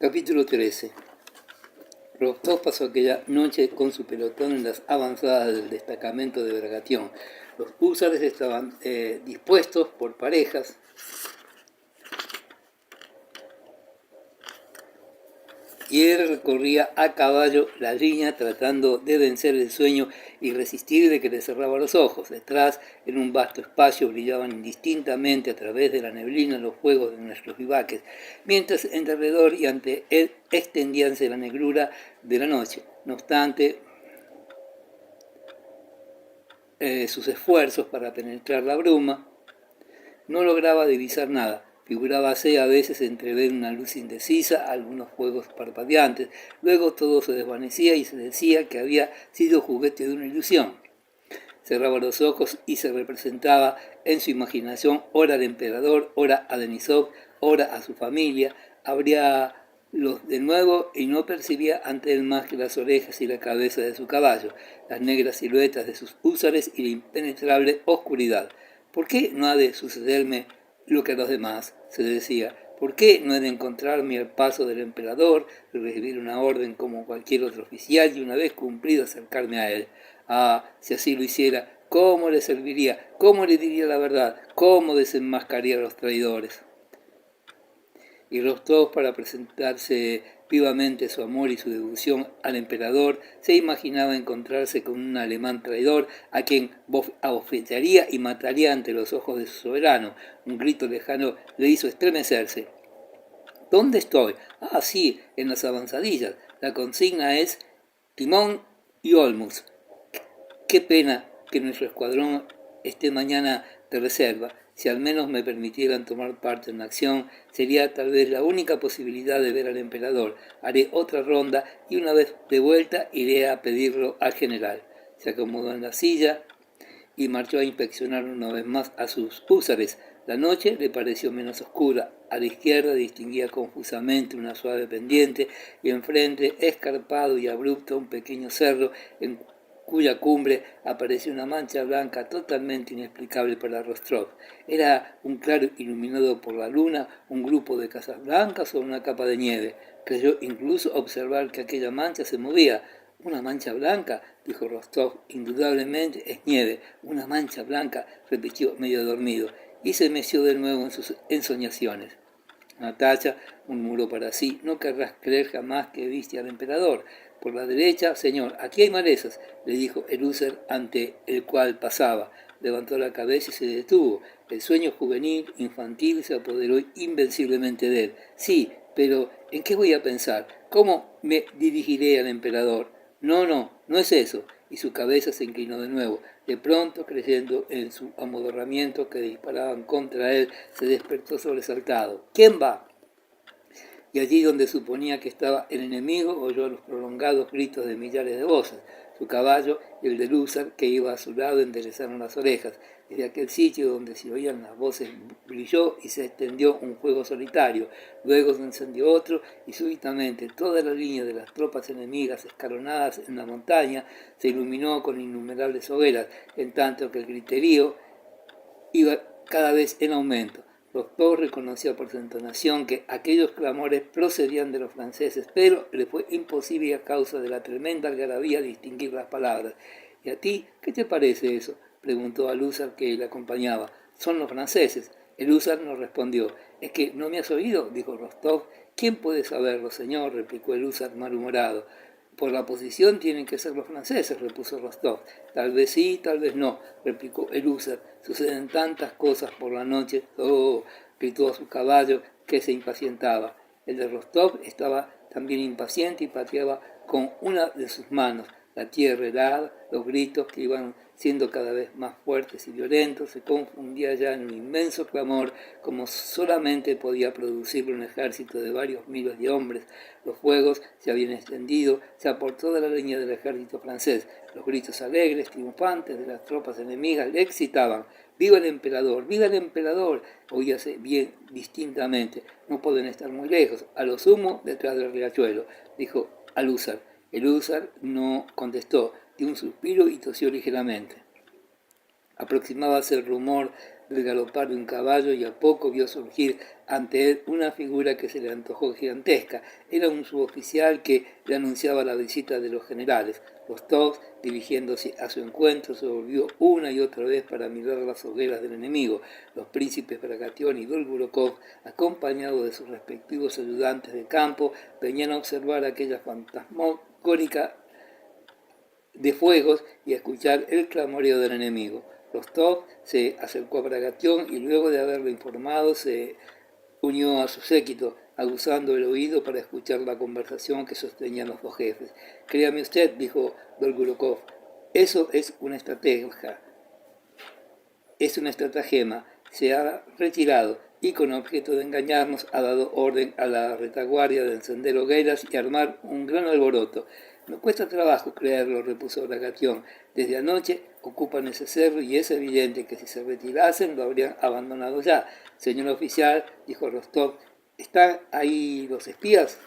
Capítulo 13. Rostov pasó aquella noche con su pelotón en las avanzadas del destacamento de Bagration. Los húsares estaban dispuestos por parejas y él recorría a caballo la línea tratando de vencer el sueño irresistible que le cerraba los ojos. Detrás, en un vasto espacio, brillaban indistintamente a través de la neblina los fuegos de nuestros bivaques, mientras en alrededor y ante él extendíanse la negrura de la noche. No obstante, sus esfuerzos para penetrar la bruma, no lograba divisar nada. Figurábase a veces entrever una luz indecisa, algunos fuegos parpadeantes. Luego todo se desvanecía y se decía que había sido juguete de una ilusión. Cerraba los ojos y se representaba en su imaginación ora al emperador, ora a Denisov, ora a su familia. Abría los de nuevo y no percibía ante él más que las orejas y la cabeza de su caballo, las negras siluetas de sus húsares y la impenetrable oscuridad. ¿Por qué no ha de sucederme lo que a los demás? Se decía. ¿Por qué no he de encontrarme al paso del emperador, de recibir una orden como cualquier otro oficial y una vez cumplido acercarme a él? Ah, si así lo hiciera, ¿cómo le serviría? ¿Cómo le diría la verdad? ¿Cómo desenmascaría a los traidores? Y Rostov, para presentarse vivamente su amor y su devoción al emperador, se imaginaba encontrarse con un alemán traidor a quien abofetearía y mataría ante los ojos de su soberano. Un grito lejano le hizo estremecerse. ¿Dónde estoy? Ah, sí, en las avanzadillas. La consigna es Timón y Olmos. Qué pena que nuestro escuadrón esté mañana de reserva. Si al menos me permitieran tomar parte en la acción, sería tal vez la única posibilidad de ver al emperador. Haré otra ronda y una vez de vuelta iré a pedirlo al general. Se acomodó en la silla y marchó a inspeccionar una vez más a sus húsares. La noche le pareció menos oscura. A la izquierda distinguía confusamente una suave pendiente y enfrente, escarpado y abrupto, un pequeño cerro en cuya cumbre apareció una mancha blanca totalmente inexplicable para Rostov. ¿Era un claro iluminado por la luna, un grupo de casas blancas o una capa de nieve? Creyó incluso observar que aquella mancha se movía. «Una mancha blanca», dijo Rostov, «indudablemente es nieve». «Una mancha blanca», repitió medio dormido, y se meció de nuevo en sus ensoñaciones. Natacha murmuró para sí: «No querrás creer jamás que viste al emperador». «Por la derecha, señor, aquí hay malezas», le dijo el húsar ante el cual pasaba. Levantó la cabeza y se detuvo. El sueño juvenil, infantil, se apoderó invenciblemente de él. «Sí, pero ¿en qué voy a pensar? ¿Cómo me dirigiré al emperador? No es eso». Y su cabeza se inclinó de nuevo. De pronto, creyendo en su amodorramiento que disparaban contra él, se despertó sobresaltado. «¿Quién va?». Y allí donde suponía que estaba el enemigo, oyó los prolongados gritos de millares de voces. Su caballo y el del húsar que iba a su lado enderezaron las orejas. Desde aquel sitio donde se oían las voces brilló y se extendió un fuego solitario. Luego se encendió otro y súbitamente toda la línea de las tropas enemigas escalonadas en la montaña se iluminó con innumerables hogueras, en tanto que el griterío iba cada vez en aumento. Rostov reconoció por su entonación que aquellos clamores procedían de los franceses, pero le fue imposible a causa de la tremenda algarabía distinguir las palabras. «¿Y a ti qué te parece eso?», preguntó al húsar que le acompañaba. «Son los franceses». El húsar no respondió. «¿Es que no me has oído?», dijo Rostov. «¿Quién puede saberlo, señor?», replicó el húsar malhumorado. «Por la posición tienen que ser los franceses», repuso Rostov. «Tal vez sí, tal vez no», replicó el húsar. «Suceden tantas cosas por la noche». «Oh», gritó a su caballo, que se impacientaba. El de Rostov estaba también impaciente y pateaba con una de sus manos la tierra helada. Los gritos, que iban siendo cada vez más fuertes y violentos, se confundían ya en un inmenso clamor, como solamente podía producirlo un ejército de varios miles de hombres. Los fuegos se habían extendido ya por toda la línea del ejército francés. Los gritos alegres, triunfantes de las tropas enemigas le excitaban. «¡Viva el emperador! ¡Viva el emperador!», oíase bien distintamente. «No pueden estar muy lejos, a lo sumo detrás del riachuelo», dijo al húsar. El húsar no contestó, dio un suspiro y tosió ligeramente. Aproximábase el rumor del galopar de un caballo y a poco vio surgir ante él una figura que se le antojó gigantesca. Era un suboficial que le anunciaba la visita de los generales. Rostov, dirigiéndose a su encuentro, se volvió una y otra vez para mirar las hogueras del enemigo. Los príncipes Bagration y Dolgorukov, acompañados de sus respectivos ayudantes de campo, venían a observar aquella fantasmagórica de fuegos y a escuchar el clamoreo del enemigo. Rostov se acercó a Bagration y luego de haberlo informado se unió a su séquito, aguzando el oído para escuchar la conversación que sostenían los dos jefes. Créame usted, dijo Dolgorukov, eso es una estratagema. Se ha retirado y con objeto de engañarnos ha dado orden a la retaguardia de encender hogueras y armar un gran alboroto. Me cuesta trabajo creerlo, repuso Bagration. Desde anoche ocupan ese cerro y es evidente que si se retirasen lo habrían abandonado ya. Señor oficial, dijo Rostov, ¿están ahí los espías?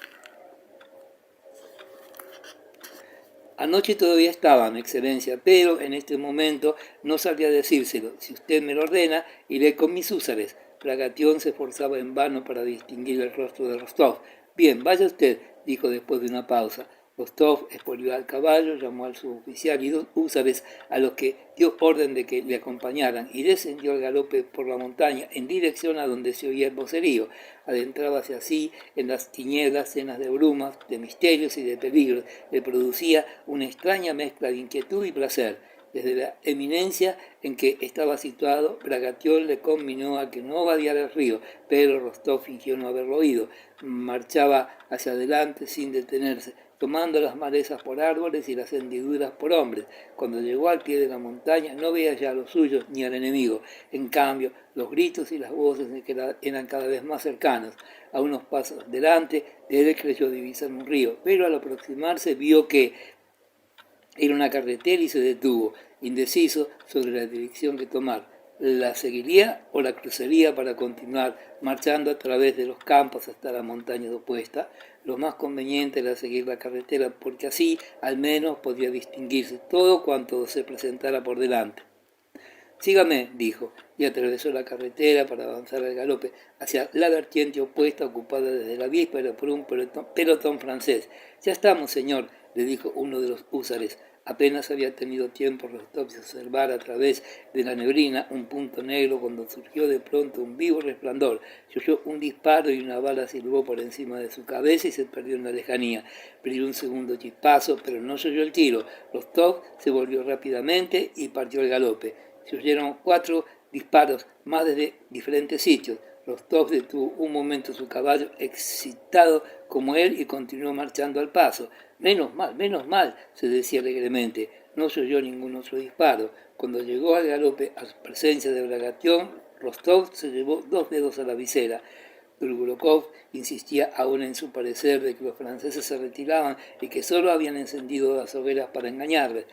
Anoche todavía estaban, excelencia, pero en este momento no sabría decírselo. Si usted me lo ordena, iré con mis húsares. Bagration se esforzaba en vano para distinguir el rostro de Rostov. Bien, vaya usted, dijo después de una pausa. Rostov espolió al caballo, llamó al suboficial y dos húsares a los que dio orden de que le acompañaran y descendió al galope por la montaña en dirección a donde se oía el vocerío. Adentrábase así en las tinieblas llenas de brumas, de misterios y de peligros. Le producía una extraña mezcla de inquietud y placer. Desde la eminencia en que estaba situado, Bagration le conminó a que no vadeara el río, pero Rostov fingió no haberlo oído. Marchaba hacia adelante sin detenerse, tomando las malezas por árboles y las hendiduras por hombres. Cuando llegó al pie de la montaña no veía ya a los suyos ni al enemigo. En cambio, los gritos y las voces eran cada vez más cercanos. A unos pasos delante de él creyó divisar un río, pero al aproximarse vio que era una carretera y se detuvo, indeciso sobre la dirección que tomar. ¿La seguiría o la cruzaría para continuar marchando a través de los campos hasta la montaña opuesta? Lo más conveniente era seguir la carretera, porque así al menos podía distinguirse todo cuanto se presentara por delante. Sígame, dijo, y atravesó la carretera para avanzar al galope hacia la vertiente opuesta ocupada desde la víspera por un pelotón francés. Ya estamos, señor, le dijo uno de los húsares. Apenas había tenido tiempo Rostov de observar a través de la neblina un punto negro cuando surgió de pronto un vivo resplandor. Se oyó un disparo y una bala silbó por encima de su cabeza y se perdió en la lejanía. Brilló un segundo chispazo, pero no se oyó el tiro. Rostov se volvió rápidamente y partió al galope. Se oyeron 4 disparos, más desde diferentes sitios. Rostov detuvo un momento su caballo, excitado como él, y continuó marchando al paso. Menos mal, se decía alegremente. No se oyó ningún otro disparo. Cuando llegó al galope a presencia de Bagration, Rostov se llevó 2 dedos a la visera. Dolgorukov insistía aún en su parecer de que los franceses se retiraban y que solo habían encendido las hogueras para engañarles.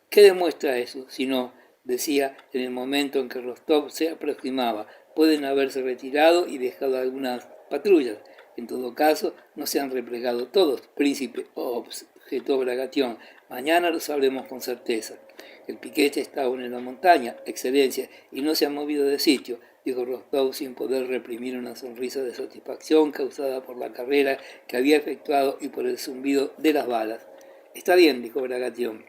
¿Qué demuestra eso? Si no, decía en el momento en que Rostov se aproximaba, pueden haberse retirado y dejado algunas patrullas. En todo caso, no se han replegado todos, príncipe, objetó Bagration. Mañana lo sabremos con certeza. El piquete está aún en la montaña, excelencia, y no se ha movido de sitio, dijo Rostov sin poder reprimir una sonrisa de satisfacción causada por la carrera que había efectuado y por el zumbido de las balas. Está bien, dijo Bagration.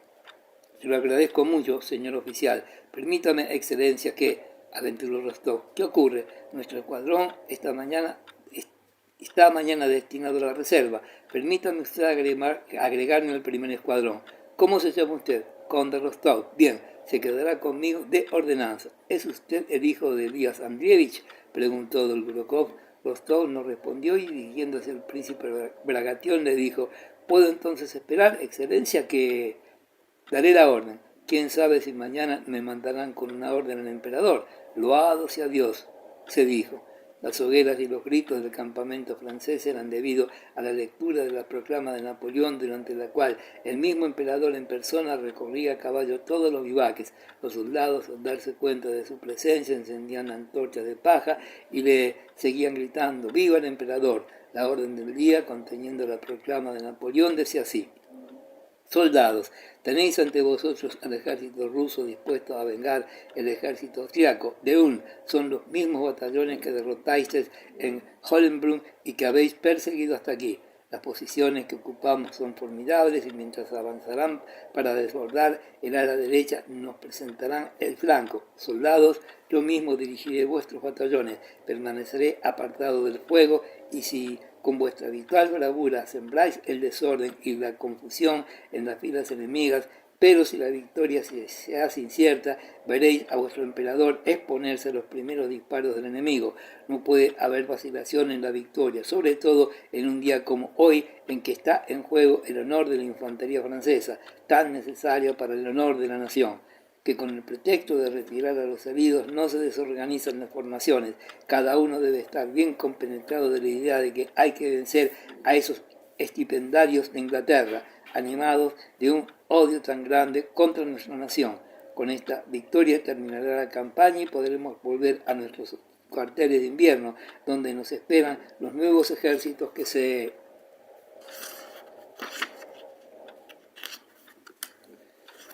Se lo agradezco mucho, señor oficial. Permítame, excelencia, que, aventuró Rostov. ¿Qué ocurre? Nuestro escuadrón está mañana destinado a la reserva. Permítame usted agregarme al primer escuadrón. ¿Cómo se llama usted? Conde Rostov. Bien, se quedará conmigo de ordenanza. ¿Es usted el hijo de Elías Andrievich?, preguntó Dolgorukov. Rostov no respondió y, dirigiéndose al príncipe Bagration, le dijo: ¿Puedo entonces esperar, excelencia, que daré la orden? ¿Quién sabe si mañana me mandarán con una orden al emperador? Loado sea Dios, se dijo. Las hogueras y los gritos del campamento francés eran debido a la lectura de la proclama de Napoleón, durante la cual el mismo emperador en persona recorría a caballo todos los vivaques. Los soldados, al darse cuenta de su presencia, encendían antorchas de paja y le seguían gritando: ¡Viva el emperador! La orden del día, conteniendo la proclama de Napoleón, decía así: Soldados, tenéis ante vosotros al ejército ruso dispuesto a vengar el ejército austriaco. De un, son los mismos batallones que derrotasteis en Hohenbrunn y que habéis perseguido hasta aquí. Las posiciones que ocupamos son formidables y mientras avanzarán para desbordar el ala derecha nos presentarán el flanco. Soldados, yo mismo dirigiré vuestros batallones, permaneceré apartado del fuego y si con vuestra habitual bravura sembráis el desorden y la confusión en las filas enemigas, pero si la victoria se hace incierta, veréis a vuestro emperador exponerse a los primeros disparos del enemigo. No puede haber vacilación en la victoria, sobre todo en un día como hoy, en que está en juego el honor de la infantería francesa, tan necesario para el honor de la nación. Que con el pretexto de retirar a los heridos no se desorganizan las formaciones. Cada uno debe estar bien compenetrado de la idea de que hay que vencer a esos estipendarios de Inglaterra, animados de un odio tan grande contra nuestra nación. Con esta victoria terminará la campaña y podremos volver a nuestros cuarteles de invierno, donde nos esperan los nuevos ejércitos que se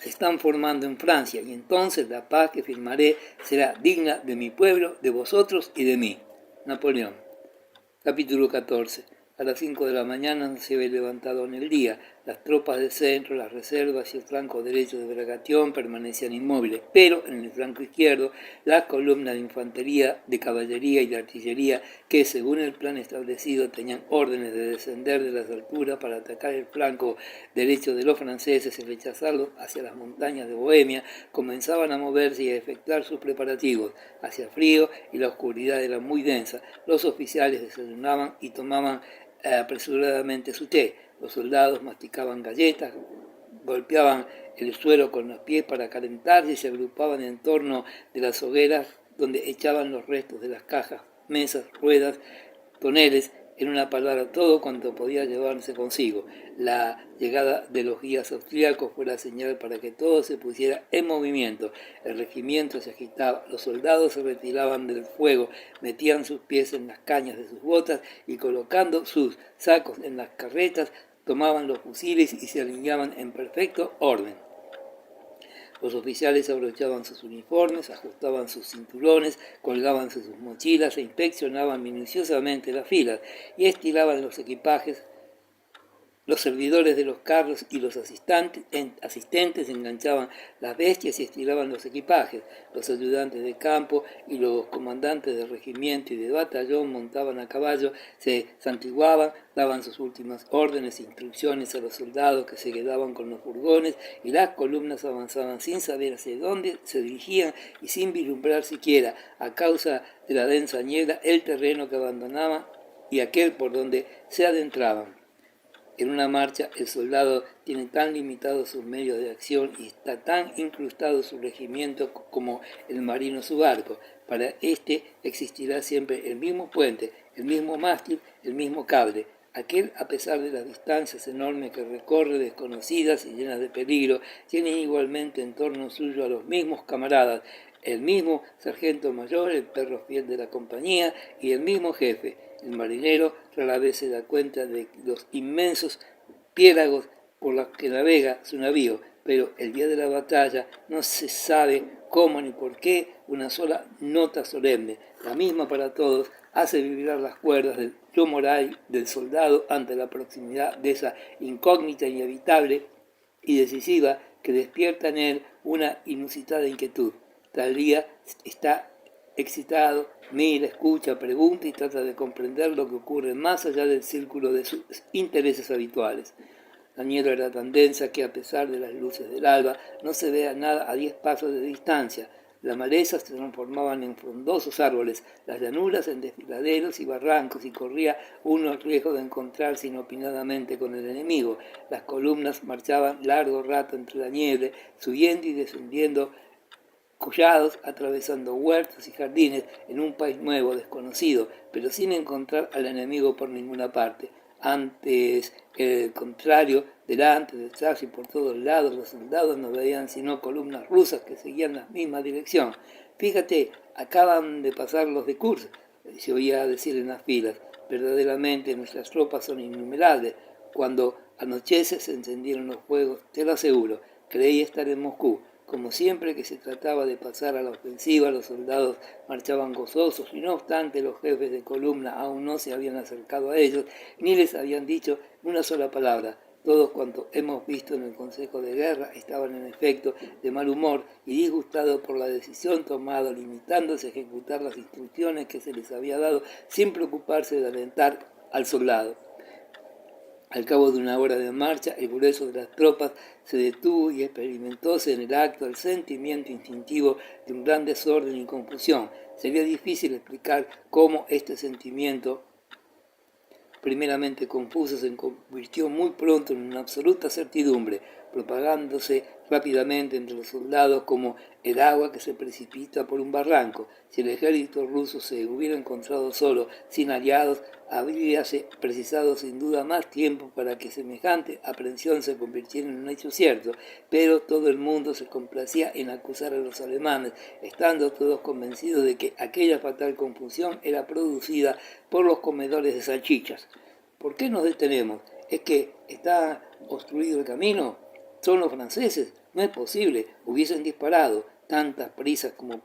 están formando en Francia, y entonces la paz que firmaré será digna de mi pueblo, de vosotros y de mí. Napoleón. Capítulo 14. A las 5 de la mañana no se había levantado en el día. Las tropas del centro, las reservas y el flanco derecho de Bagration permanecían inmóviles, pero en el flanco izquierdo, las columnas de infantería, de caballería y de artillería, que según el plan establecido tenían órdenes de descender de las alturas para atacar el flanco derecho de los franceses y rechazarlos hacia las montañas de Bohemia, comenzaban a moverse y a efectuar sus preparativos. Hacía frío y la oscuridad era muy densa. Los oficiales desayunaban y tomaban apresuradamente su té. Los soldados masticaban galletas, golpeaban el suelo con los pies para calentarse y se agrupaban en torno de las hogueras donde echaban los restos de las cajas, mesas, ruedas, toneles, en una palabra todo cuanto podía llevarse consigo. La llegada de los guías austríacos fue la señal para que todo se pusiera en movimiento. El regimiento se agitaba, los soldados se retiraban del fuego, metían sus pies en las cañas de sus botas y colocando sus sacos en las carretas, tomaban los fusiles y se alineaban en perfecto orden. Los oficiales abrochaban sus uniformes, ajustaban sus cinturones, colgaban sus mochilas e inspeccionaban minuciosamente las filas y estiraban los equipajes. Los servidores de los carros y los asistentes enganchaban las bestias y estiraban los equipajes. Los ayudantes de campo y los comandantes de regimiento y de batallón montaban a caballo, se santiguaban, daban sus últimas órdenes e instrucciones a los soldados que se quedaban con los furgones y las columnas avanzaban sin saber hacia dónde se dirigían y sin vislumbrar siquiera, a causa de la densa niebla, el terreno que abandonaban y aquel por donde se adentraban. En una marcha, el soldado tiene tan limitados sus medios de acción y está tan incrustado su regimiento como el marino su barco. Para este existirá siempre el mismo puente, el mismo mástil, el mismo cable. Aquel, a pesar de las distancias enormes que recorre, desconocidas y llenas de peligro, tiene igualmente en torno suyo a los mismos camaradas, el mismo sargento mayor, el perro fiel de la compañía y el mismo jefe. El marinero rara vez se da cuenta de los inmensos piélagos por los que navega su navío, pero el día de la batalla no se sabe cómo ni por qué una sola nota solemne, la misma para todos, hace vibrar las cuerdas del yo moral del soldado ante la proximidad de esa incógnita inevitable y decisiva que despierta en él una inusitada inquietud. Tal día está excitado, mira, escucha, pregunta y trata de comprender lo que ocurre más allá del círculo de sus intereses habituales. La niebla era tan densa que a pesar de las luces del alba no se veía nada a 10 pasos de distancia. Las malezas se transformaban en frondosos árboles, las llanuras en desfiladeros y barrancos y corría uno el riesgo de encontrarse inopinadamente con el enemigo. Las columnas marchaban largo rato entre la nieve, subiendo y descendiendo collados, atravesando huertos y jardines en un país nuevo, desconocido, pero sin encontrar al enemigo por ninguna parte. Antes, el contrario, delante, detrás y por todos lados, los soldados no veían sino columnas rusas que seguían la misma dirección. Fíjate, acaban de pasar los de Kursk, se oía decir en las filas. Verdaderamente nuestras tropas son innumerables. Cuando anochece se encendieron los fuegos, te lo aseguro. Creí estar en Moscú. Como siempre que se trataba de pasar a la ofensiva, los soldados marchaban gozosos y no obstante los jefes de columna aún no se habían acercado a ellos ni les habían dicho una sola palabra. Todos cuantos hemos visto en el Consejo de Guerra estaban en efecto de mal humor y disgustados por la decisión tomada, limitándose a ejecutar las instrucciones que se les había dado sin preocuparse de alentar al soldado. Al cabo de una hora de marcha, el grueso de las tropas se detuvo y experimentóse en el acto el sentimiento instintivo de un gran desorden y confusión. Sería difícil explicar cómo este sentimiento, primeramente confuso, se convirtió muy pronto en una absoluta certidumbre, propagándose rápidamente entre los soldados como el agua que se precipita por un barranco. Si el ejército ruso se hubiera encontrado solo, sin aliados, habríase precisado sin duda más tiempo para que semejante aprehensión se convirtiera en un hecho cierto, pero todo el mundo se complacía en acusar a los alemanes, estando todos convencidos de que aquella fatal confusión era producida por los comedores de salchichas. ¿Por qué nos detenemos? ¿Es que está obstruido el camino? ¿Son los franceses? No es posible, hubiesen disparado tantas prisas como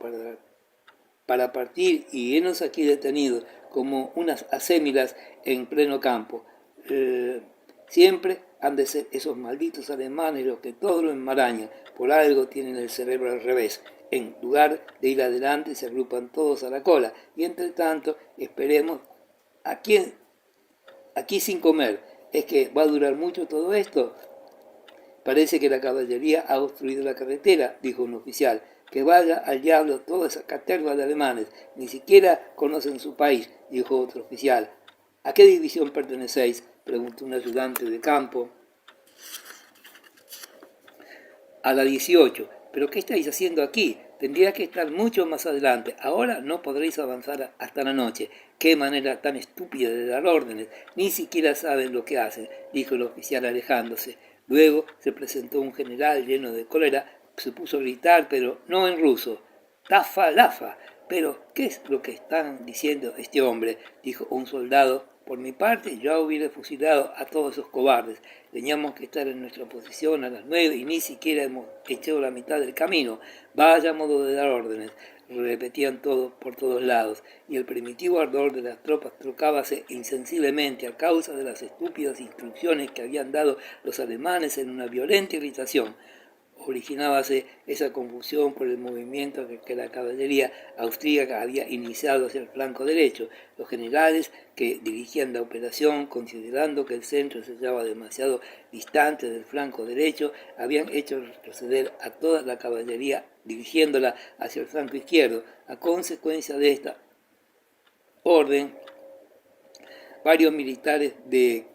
para partir y henos aquí detenidos como unas asémilas en pleno campo. Siempre han de ser esos malditos alemanes los que todo lo enmarañan, por algo tienen el cerebro al revés. En lugar de ir adelante se agrupan todos a la cola y entre tanto esperemos aquí sin comer. ¿Es que va a durar mucho todo esto? Parece que la caballería ha obstruido la carretera, dijo un oficial. Que vaya al diablo toda esa caterva de alemanes. Ni siquiera conocen su país, dijo otro oficial. ¿A qué división pertenecéis?, preguntó un ayudante de campo. A la 18. ¿Pero qué estáis haciendo aquí? Tendría que estar mucho más adelante. Ahora no podréis avanzar hasta la noche. ¡Qué manera tan estúpida de dar órdenes! Ni siquiera saben lo que hacen, dijo el oficial alejándose. Luego se presentó un general lleno de cólera. Se puso a gritar, pero no en ruso. ¡Tafa, lafa! ¿Pero qué es lo que están diciendo este hombre?, dijo un soldado. Por mi parte, yo hubiera fusilado a todos esos cobardes. Teníamos que estar en nuestra posición a las 9 y ni siquiera hemos echado la mitad del camino. Vaya modo de dar órdenes, repetían todos por todos lados, y el primitivo ardor de las tropas trocábase insensiblemente a causa de las estúpidas instrucciones que habían dado los alemanes en una violenta irritación. Originábase esa confusión por el movimiento que la caballería austríaca había iniciado hacia el flanco derecho. Los generales que dirigían la operación, considerando que el centro se hallaba demasiado distante del flanco derecho, habían hecho retroceder a toda la caballería dirigiéndola hacia el flanco izquierdo. A consecuencia de esta orden, varios militares de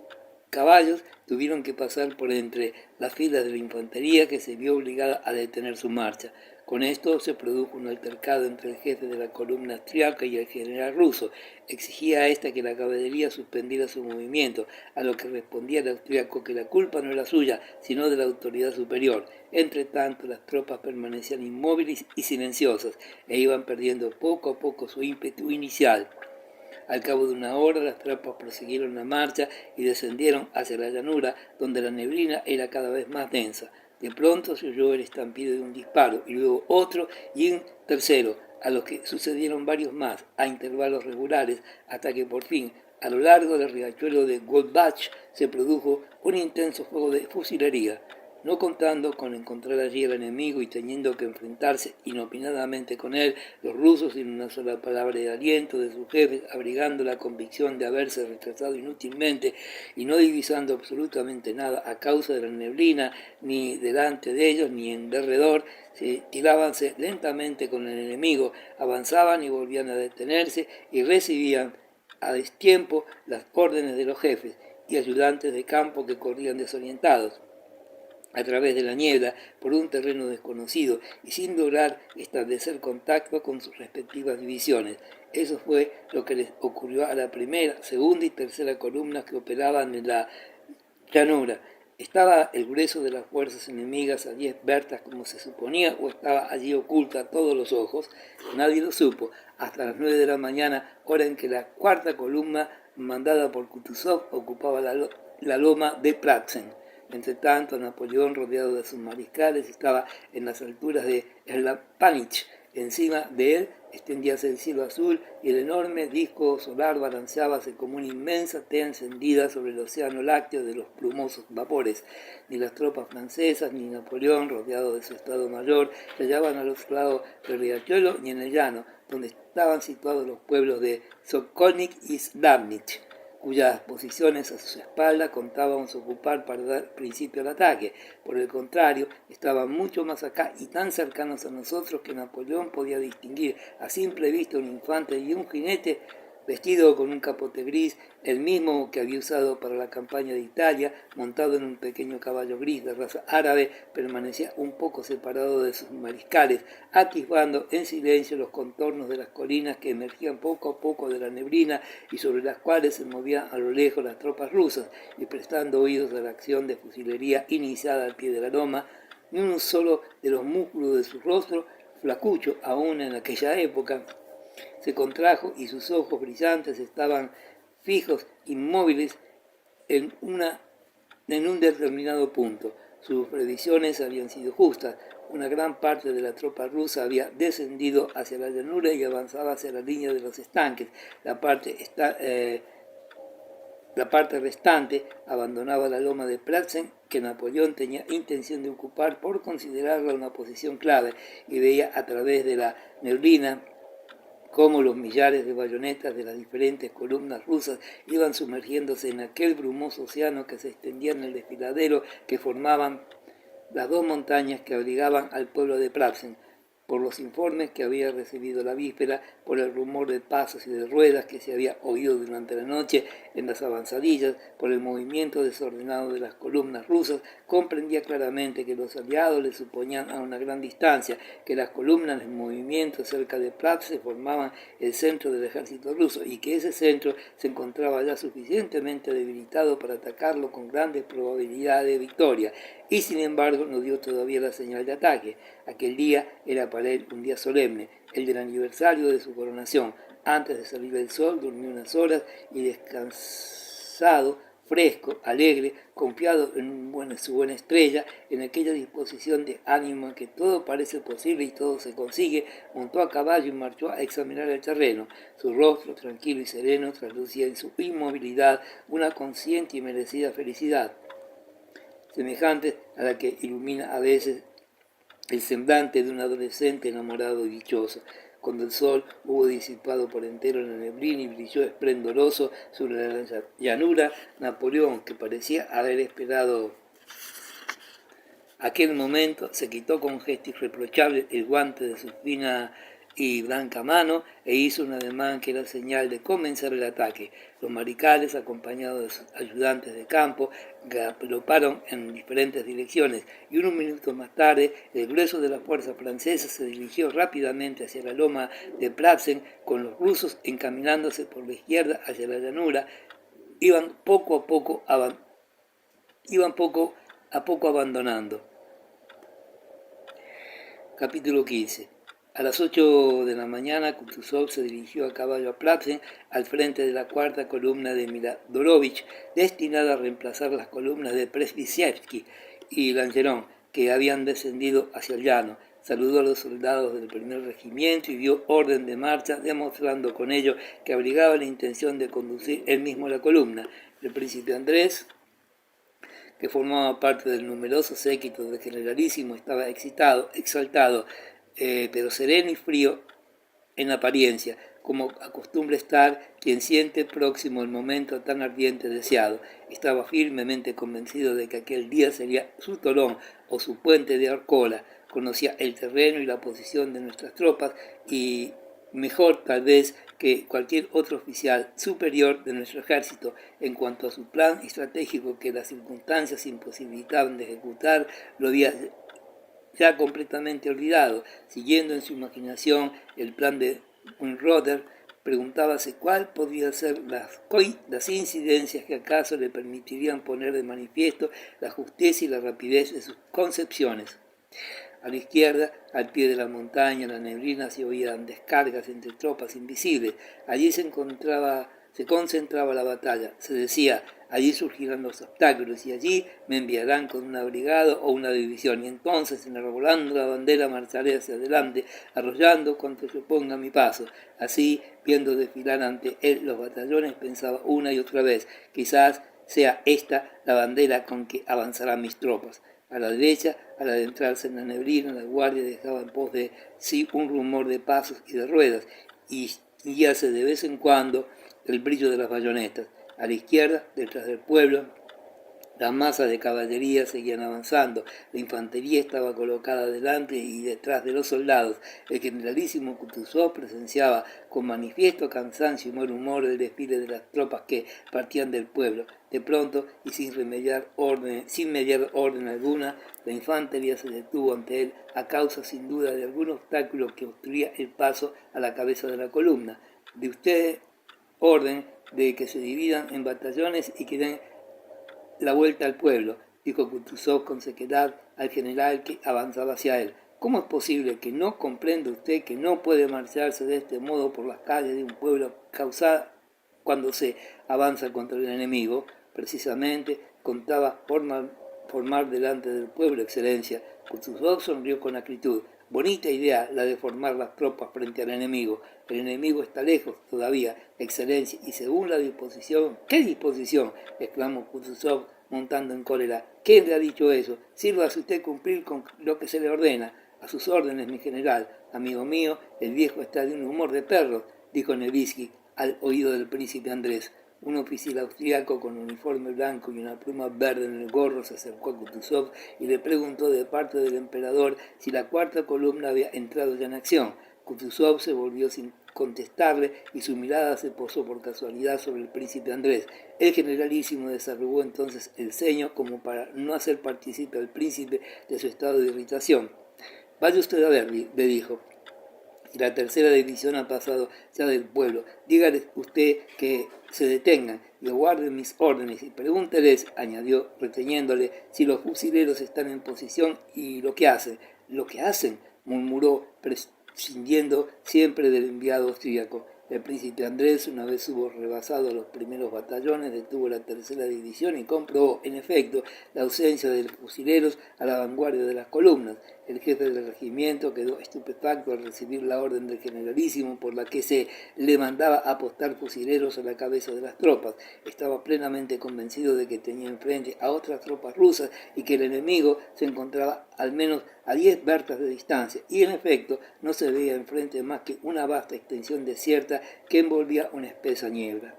caballos tuvieron que pasar por entre las filas de la infantería, que se vio obligada a detener su marcha. Con esto se produjo un altercado entre el jefe de la columna austriaca y el general ruso. Exigía a esta que la caballería suspendiera su movimiento, a lo que respondía el austriaco que la culpa no era suya, sino de la autoridad superior. Entre tanto, las tropas permanecían inmóviles y silenciosas, e iban perdiendo poco a poco su ímpetu inicial. Al cabo de una hora, las tropas prosiguieron la marcha y descendieron hacia la llanura, donde la neblina era cada vez más densa. De pronto se oyó el estampido de un disparo, y luego otro y un tercero, a los que sucedieron varios más, a intervalos regulares, hasta que por fin, a lo largo del riachuelo de Goldbach, se produjo un intenso juego de fusilería. No contando con encontrar allí al enemigo y teniendo que enfrentarse inopinadamente con él, los rusos, sin una sola palabra de aliento de sus jefes, abrigando la convicción de haberse retrasado inútilmente y no divisando absolutamente nada a causa de la neblina, ni delante de ellos ni en derredor, se tirábanse lentamente con el enemigo, avanzaban y volvían a detenerse y recibían a destiempo las órdenes de los jefes y ayudantes de campo que corrían desorientados a través de la niebla por un terreno desconocido y sin lograr establecer contacto con sus respectivas divisiones. Eso fue lo que les ocurrió a la primera, segunda y tercera columnas que operaban en la llanura. ¿Estaba el grueso de las fuerzas enemigas allí expertas como se suponía o estaba allí oculta a todos los ojos? Nadie lo supo hasta las 9 de la mañana, hora en que la cuarta columna mandada por Kutuzov, ocupaba la loma de Pratzen. Entre tanto, Napoleón, rodeado de sus mariscales, estaba en las alturas de Erlapanich. Encima de él extendíase el cielo azul y el enorme disco solar balanceábase como una inmensa tea encendida sobre el océano lácteo de los plumosos vapores. Ni las tropas francesas ni Napoleón, rodeado de su estado mayor, se hallaban al otro lado del riachuelo ni en el llano, donde estaban situados los pueblos de Sokolnik y Slavnich, cuyas posiciones a su espalda contábamos ocupar para dar principio al ataque. Por el contrario, estaban mucho más acá y tan cercanos a nosotros que Napoleón podía distinguir a simple vista un infante y un jinete vestido con un capote gris, el mismo que había usado para la campaña de Italia, montado en un pequeño caballo gris de raza árabe, permanecía un poco separado de sus mariscales, atisbando en silencio los contornos de las colinas que emergían poco a poco de la neblina y sobre las cuales se movían a lo lejos las tropas rusas, y prestando oídos a la acción de fusilería iniciada al pie de la loma. Ni uno solo de los músculos de su rostro, flacucho aún en aquella época, se contrajo y sus ojos brillantes estaban fijos, inmóviles, en un determinado punto. Sus previsiones habían sido justas. Una gran parte de la tropa rusa había descendido hacia la llanura y avanzaba hacia la línea de los estanques. La parte restante abandonaba la loma de Pratzen, que Napoleón tenía intención de ocupar por considerarla una posición clave, y veía a través de la neblina cómo los millares de bayonetas de las diferentes columnas rusas iban sumergiéndose en aquel brumoso océano que se extendía en el desfiladero que formaban las dos montañas que abrigaban al pueblo de Pratzen. Por los informes que había recibido la víspera, por el rumor de pasos y de ruedas que se había oído durante la noche en las avanzadillas, por el movimiento desordenado de las columnas rusas, comprendía claramente que los aliados le suponían a una gran distancia, que las columnas en movimiento cerca de Pratzen formaban el centro del ejército ruso y que ese centro se encontraba ya suficientemente debilitado para atacarlo con grandes probabilidades de victoria. Y sin embargo no dio todavía la señal de ataque. Aquel día era para él un día solemne, el del aniversario de su coronación. Antes de salir el sol durmió unas horas y descansado, fresco, alegre, confiado en su buena estrella, en aquella disposición de ánimo en que todo parece posible y todo se consigue, montó a caballo y marchó a examinar el terreno. Su rostro, tranquilo y sereno, traslucía en su inmovilidad una consciente y merecida felicidad, semejante a la que ilumina a veces el semblante de un adolescente enamorado y dichoso. Cuando el sol hubo disipado por entero la neblina y brilló esplendoroso sobre la llanura, Napoleón, que parecía haber esperado aquel momento, se quitó con gesto irreprochable el guante de su fina y blanca mano e hizo un ademán que era señal de comenzar el ataque. Los mariscales, acompañados de sus ayudantes de campo, galoparon en diferentes direcciones y unos minutos más tarde el grueso de la fuerza francesa se dirigió rápidamente hacia la loma de Pratzen, con los rusos encaminándose por la izquierda hacia la llanura. Iban poco a poco abandonando. Capítulo 15. A las 8 de la mañana, Kutuzov se dirigió a caballo a Pratzen, al frente de la cuarta columna de Miladorovich, destinada a reemplazar las columnas de Przemyslოვski y Langeron, que habían descendido hacia el llano. Saludó a los soldados del primer regimiento y dio orden de marcha, demostrando con ello que abrigaba la intención de conducir él mismo la columna. El príncipe Andrés, que formaba parte del numeroso séquito del generalísimo, estaba exaltado, pero sereno y frío en apariencia, como acostumbra estar quien siente próximo el momento tan ardiente deseado. Estaba firmemente convencido de que aquel día sería su Tolón o su puente de Arcola. Conocía el terreno y la posición de nuestras tropas y mejor tal vez que cualquier otro oficial superior de nuestro ejército. En cuanto a su plan estratégico que las circunstancias imposibilitaban de ejecutar, lo había ya completamente olvidado. Siguiendo en su imaginación el plan de Unroder, preguntábase cuál podrían ser las incidencias que acaso le permitirían poner de manifiesto la justeza y la rapidez de sus concepciones. A la izquierda, al pie de la montaña, la neblina se oían descargas entre tropas invisibles. Allí se encontraba se concentraba la batalla. Se decía, allí surgirán los obstáculos y allí me enviarán con una brigada o una división. Y entonces, enarbolando la bandera, marcharé hacia adelante, arrollando cuanto yo ponga a mi paso. Así, viendo desfilar ante él los batallones, pensaba una y otra vez, quizás sea esta la bandera con que avanzarán mis tropas. A la derecha, al adentrarse en la neblina, la guardia dejaba en pos de sí un rumor de pasos y de ruedas, y guiarse de vez en cuando el brillo de las bayonetas. A la izquierda, detrás del pueblo, las masas de caballería seguían avanzando, la infantería estaba colocada delante y detrás de los soldados. El generalísimo Kutuzov presenciaba con manifiesto cansancio y mal humor el desfile de las tropas que partían del pueblo. De pronto, y sin mediar orden alguna, la infantería se detuvo ante él a causa sin duda de algún obstáculo que obstruía el paso a la cabeza de la columna. De usted orden de que se dividan en batallones y que den la vuelta al pueblo, dijo Kutuzov con sequedad al general que avanzaba hacia él. ¿Cómo es posible que no comprenda usted que no puede marcharse de este modo por las calles de un pueblo causada cuando se avanza contra el enemigo? Precisamente contaba formar delante del pueblo, excelencia. Kutuzov sonrió con acritud. Bonita idea la de formar las tropas frente al enemigo. El enemigo está lejos todavía, excelencia, y según la disposición... ¿Qué disposición?, exclamó Kutuzov montando en cólera. ¿Quién le ha dicho eso? Sírvase usted cumplir con lo que se le ordena. A sus órdenes, mi general. Amigo mío, el viejo está de un humor de perro, dijo Nevsky al oído del príncipe Andrés. Un oficial austriaco con uniforme blanco y una pluma verde en el gorro se acercó a Kutuzov y le preguntó de parte del emperador si la cuarta columna había entrado ya en acción. Kutuzov se volvió sin contestarle y su mirada se posó por casualidad sobre el príncipe Andrés. El generalísimo desarrugó entonces el ceño como para no hacer partícipe al príncipe de su estado de irritación. Vaya usted a ver, le dijo. Y la tercera división ha pasado ya del pueblo. Dígale usted que se detengan y aguarden mis órdenes y pregúnteles, añadió reteniéndole, si los fusileros están en posición y lo que hacen. Lo que hacen, murmuró, prescindiendo siempre del enviado austríaco. El príncipe Andrés, una vez hubo rebasado los primeros batallones, detuvo la tercera división y comprobó, en efecto, la ausencia de los fusileros a la vanguardia de las columnas. El jefe del regimiento quedó estupefacto al recibir la orden del generalísimo por la que se le mandaba apostar fusileros a la cabeza de las tropas. Estaba plenamente convencido de que tenía enfrente a otras tropas rusas y que el enemigo se encontraba al menos a 10 vertas de distancia, y en efecto no se veía enfrente más que una vasta extensión desierta que envolvía una espesa niebla.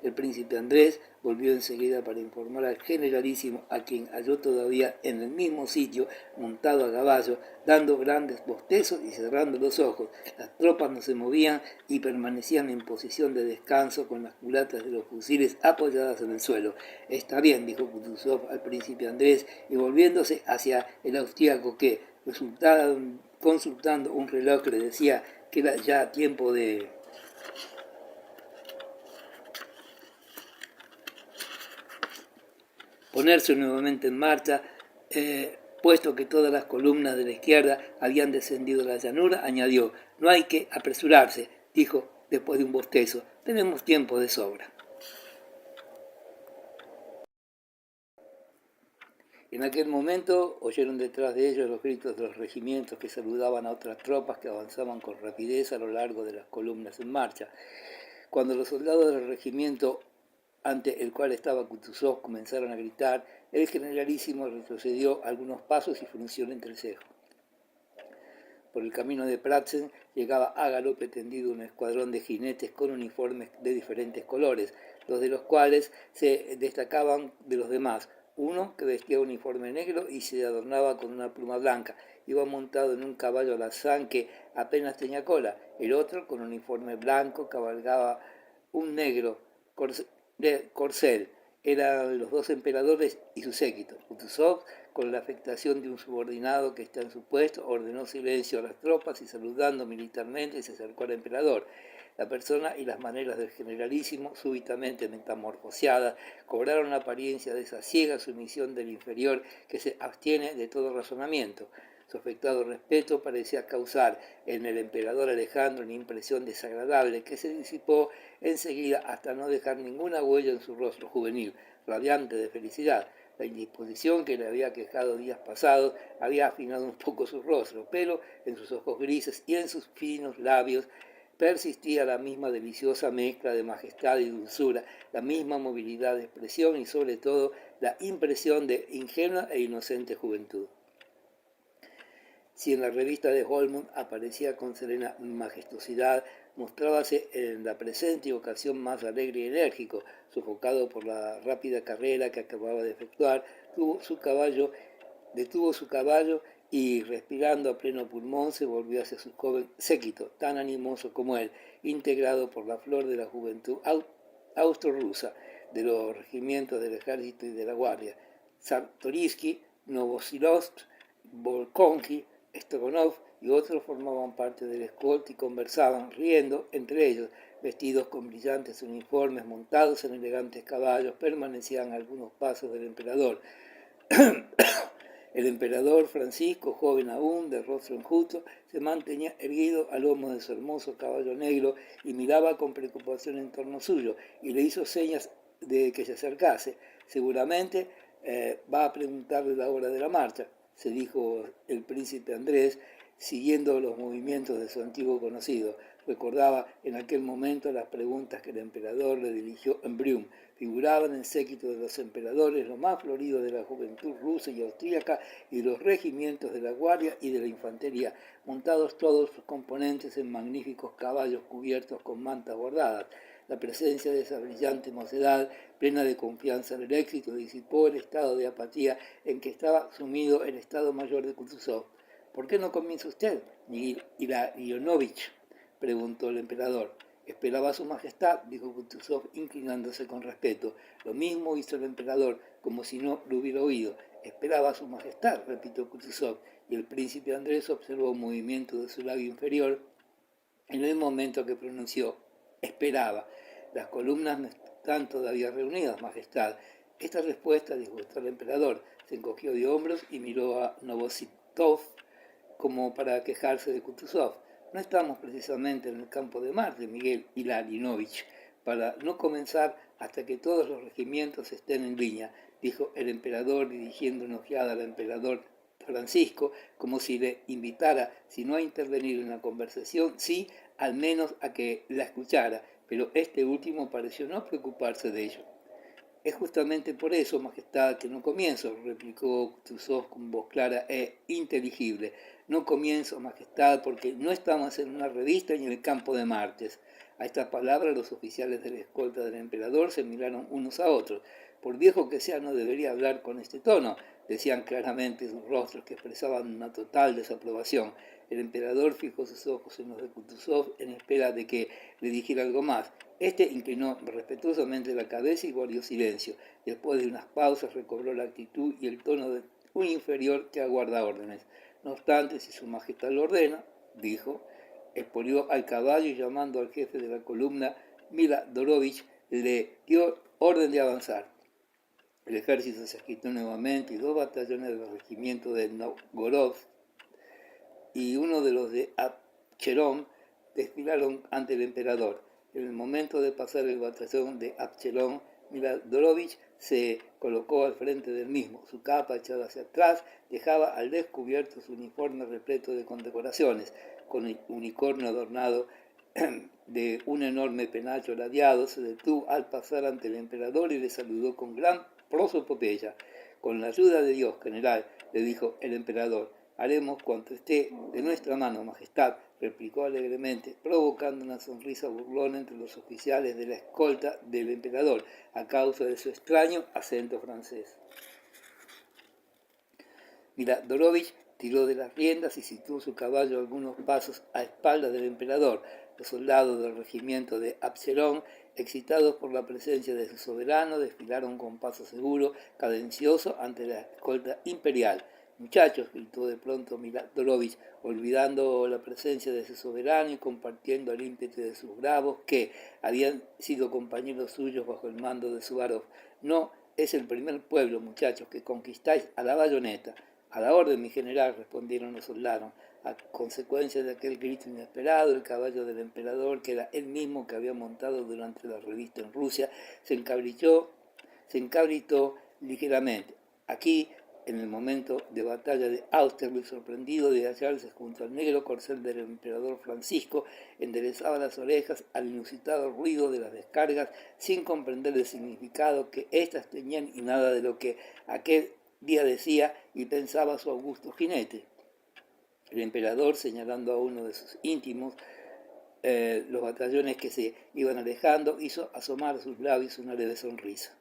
El príncipe Andrés volvió enseguida para informar al generalísimo, a quien halló todavía en el mismo sitio, montado a caballo, dando grandes bostezos y cerrando los ojos. Las tropas no se movían y permanecían en posición de descanso con las culatas de los fusiles apoyadas en el suelo. Está bien, dijo Kutuzov al príncipe Andrés, y volviéndose hacia el austríaco que, consultando un reloj que le decía que era ya tiempo de ponerse nuevamente en marcha, puesto que todas las columnas de la izquierda habían descendido a la llanura, añadió, no hay que apresurarse, dijo después de un bostezo, tenemos tiempo de sobra. En aquel momento oyeron detrás de ellos los gritos de los regimientos que saludaban a otras tropas que avanzaban con rapidez a lo largo de las columnas en marcha. Cuando los soldados del regimiento ante el cual estaba Kutuzov comenzaron a gritar, el generalísimo retrocedió algunos pasos y frunció el entrecejo. Por el camino de Pratzen llegaba a galope tendido un escuadrón de jinetes con uniformes de diferentes colores, los de los cuales se destacaban de los demás. Uno, que vestía uniforme negro y se adornaba con una pluma blanca, iba montado en un caballo alazán que apenas tenía cola. El otro, con uniforme blanco, cabalgaba un negro corcel. Eran los dos emperadores y su séquito. Kutuzov, con la afectación de un subordinado que está en su puesto, ordenó silencio a las tropas y saludando militarmente se acercó al emperador. La persona y las maneras del generalísimo, súbitamente metamorfoseadas, cobraron la apariencia de esa ciega sumisión del inferior que se abstiene de todo razonamiento. Su afectado respeto parecía causar en el emperador Alejandro una impresión desagradable que se disipó enseguida hasta no dejar ninguna huella en su rostro juvenil, radiante de felicidad. La indisposición que le había quejado días pasados había afinado un poco su rostro, pero en sus ojos grises y en sus finos labios persistía la misma deliciosa mezcla de majestad y dulzura, la misma movilidad de expresión y sobre todo la impresión de ingenua e inocente juventud. Si en la revista de Holmund aparecía con serena majestuosidad, mostrábase en la presente ocasión más alegre y enérgico, sofocado por la rápida carrera que acababa de efectuar, detuvo su caballo y, respirando a pleno pulmón, se volvió hacia su joven séquito, tan animoso como él, integrado por la flor de la juventud austrorusa, de los regimientos del ejército y de la guardia, Czartoryski, Novosibirsk, Volkonki, Stroganov y otros formaban parte del escolta y conversaban, riendo entre ellos, vestidos con brillantes uniformes, montados en elegantes caballos, permanecían a algunos pasos del emperador. El emperador Francisco, joven aún, de rostro enjuto, se mantenía erguido al lomo de su hermoso caballo negro y miraba con preocupación en torno suyo, y le hizo señas de que se acercase. Seguramente va a preguntarle la hora de la marcha, se dijo el príncipe Andrés, siguiendo los movimientos de su antiguo conocido. Recordaba en aquel momento las preguntas que el emperador le dirigió en Brünn. Figuraban en séquito de los emperadores lo más florido de la juventud rusa y austríaca y de los regimientos de la guardia y de la infantería, montados todos sus componentes en magníficos caballos cubiertos con mantas bordadas. La presencia de esa brillante mocedad, plena de confianza en el éxito, disipó el estado de apatía en que estaba sumido el Estado Mayor de Kutuzov. ¿Por qué no comienza usted, Ilariónovich?, preguntó el emperador. Esperaba a su majestad, dijo Kutuzov, inclinándose con respeto. Lo mismo hizo el emperador, como si no lo hubiera oído. Esperaba a su majestad, repitió Kutuzov, y el príncipe Andrés observó un movimiento de su labio inferior en el momento que pronunció esperaba. Las columnas no están todavía reunidas, majestad. Esta respuesta disgustó al emperador. Se encogió de hombros y miró a Novosibirsk como para quejarse de Kutuzov. No estamos precisamente en el campo de Marte, Miguel Ilarinovich, para no comenzar hasta que todos los regimientos estén en línea, dijo el emperador dirigiendo una ojeada al emperador Francisco, como si le invitara, si no a intervenir en la conversación, sí, al menos a que la escuchara, pero este último pareció no preocuparse de ello. Es justamente por eso, majestad, que no comienzo, replicó Kutuzov con voz clara e inteligible. No comienzo, majestad, porque no estamos en una revista ni en el campo de Martes. A estas palabras los oficiales de la escolta del emperador se miraron unos a otros. Por viejo que sea, no debería hablar con este tono, decían claramente sus rostros que expresaban una total desaprobación. El emperador fijó sus ojos en los de Kutuzov en espera de que le dijera algo más. Este inclinó respetuosamente la cabeza y guardó silencio. Después de unas pausas recobró la actitud y el tono de un inferior que aguarda órdenes. No obstante, si su majestad lo ordena, dijo, expolió al caballo y llamando al jefe de la columna, Miladorovich, le dio orden de avanzar. El ejército se agitó nuevamente y dos batallones del regimiento de Novgorod y uno de los de Abcherón desfilaron ante el emperador. En el momento de pasar el batallón de Abcherón, Miladorovich se colocó al frente del mismo. Su capa echada hacia atrás dejaba al descubierto su uniforme repleto de condecoraciones, con el unicornio adornado de un enorme penacho ladeado. Se detuvo al pasar ante el emperador y le saludó con gran prosopopeya. Con la ayuda de Dios, general, le dijo el emperador, haremos cuanto esté de nuestra mano, majestad, replicó alegremente, provocando una sonrisa burlona entre los oficiales de la escolta del emperador, a causa de su extraño acento francés. Miladorovich tiró de las riendas y situó su caballo algunos pasos a espaldas del emperador. Los soldados del regimiento de Abcherón, excitados por la presencia de su soberano, desfilaron con paso seguro, cadencioso, ante la escolta imperial. Muchachos, gritó de pronto Miladorovich, olvidando la presencia de su soberano y compartiendo el ímpetu de sus bravos que habían sido compañeros suyos bajo el mando de Suvarov. No es el primer pueblo, muchachos, que conquistáis a la bayoneta. A la orden, mi general, respondieron los soldados. A consecuencia de aquel grito inesperado, el caballo del emperador, que era el mismo que había montado durante la revista en Rusia, se encabritó ligeramente. Aquí, en el momento de batalla de Austerlitz, sorprendido de hallarse junto al negro corcel del emperador Francisco, enderezaba las orejas al inusitado ruido de las descargas sin comprender el significado que éstas tenían y nada de lo que aquel día decía y pensaba su augusto jinete. El emperador, señalando a uno de sus íntimos, los batallones que se iban alejando, hizo asomar a sus labios una leve sonrisa.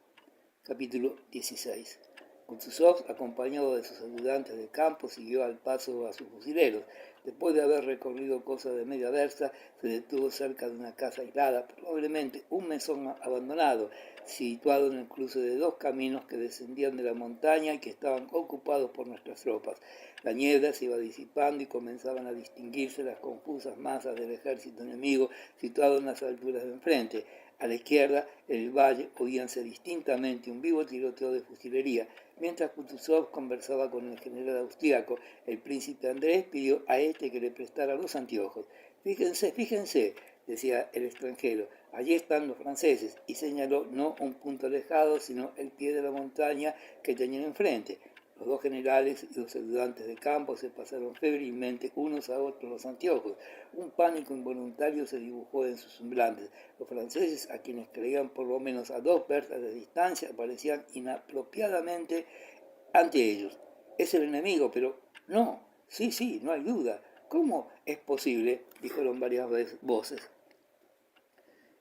Capítulo 16. Kutuzov, acompañado de sus ayudantes de campo, siguió al paso a sus fusileros. Después de haber recorrido cosa de media versta, se detuvo cerca de una casa aislada, probablemente un mesón abandonado, situado en el cruce de dos caminos que descendían de la montaña y que estaban ocupados por nuestras tropas. La niebla se iba disipando y comenzaban a distinguirse las confusas masas del ejército enemigo situado en las alturas de enfrente. A la izquierda, en el valle, oíanse distintamente un vivo tiroteo de fusilería. Mientras Kutuzov conversaba con el general austriaco, el príncipe Andrés pidió a este que le prestara los anteojos. Fíjense, decía el extranjero, allí están los franceses, y señaló no un punto alejado, sino el pie de la montaña que tenían enfrente. Los dos generales y los ayudantes de campo se pasaron febrilmente unos a otros los anteojos. Un pánico involuntario se dibujó en sus semblantes. Los franceses, a quienes creían por lo menos a 2 verstas de distancia, parecían inapropiadamente ante ellos. Es el enemigo, pero no, sí, no hay duda. ¿Cómo es posible?, dijeron varias voces.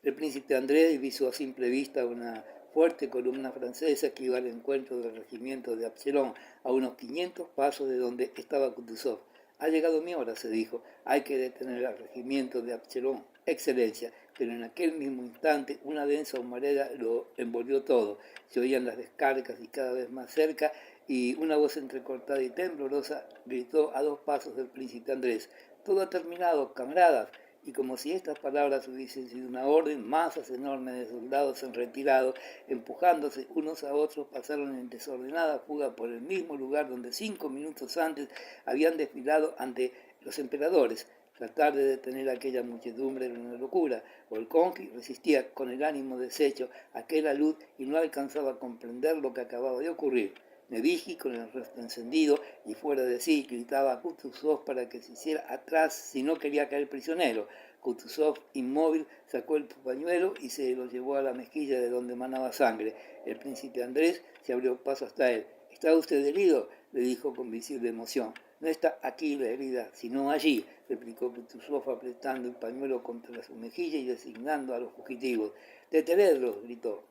El príncipe Andrés divisó a simple vista una fuerte columna francesa que iba al encuentro del regimiento de Absalón, a unos 500 pasos de donde estaba Kutuzov. Ha llegado mi hora, se dijo, hay que detener al regimiento de Absalón. Excelencia, pero en aquel mismo instante una densa humareda lo envolvió todo. Se oían las descargas y cada vez más cerca, y una voz entrecortada y temblorosa gritó a 2 pasos del príncipe Andrés: «Todo ha terminado, camaradas». Y como si estas palabras hubiesen sido una orden, masas enormes de soldados en retirado, empujándose unos a otros, pasaron en desordenada fuga por el mismo lugar donde 5 minutos antes habían desfilado ante los emperadores. Tratar de detener a aquella muchedumbre era una locura. Volkonski resistía con el ánimo deshecho aquella luz y no alcanzaba a comprender lo que acababa de ocurrir. Nevigi, con el rostro encendido y fuera de sí, gritaba a Kutuzov para que se hiciera atrás si no quería caer prisionero. Kutuzov, inmóvil, sacó el pañuelo y se lo llevó a la mejilla de donde manaba sangre. El príncipe Andrés se abrió paso hasta él. «¿Está usted herido?», le dijo con visible emoción. «No está aquí la herida, sino allí», replicó Kutuzov, apretando el pañuelo contra su mejilla y designando a los fugitivos. «Detenedlos», gritó.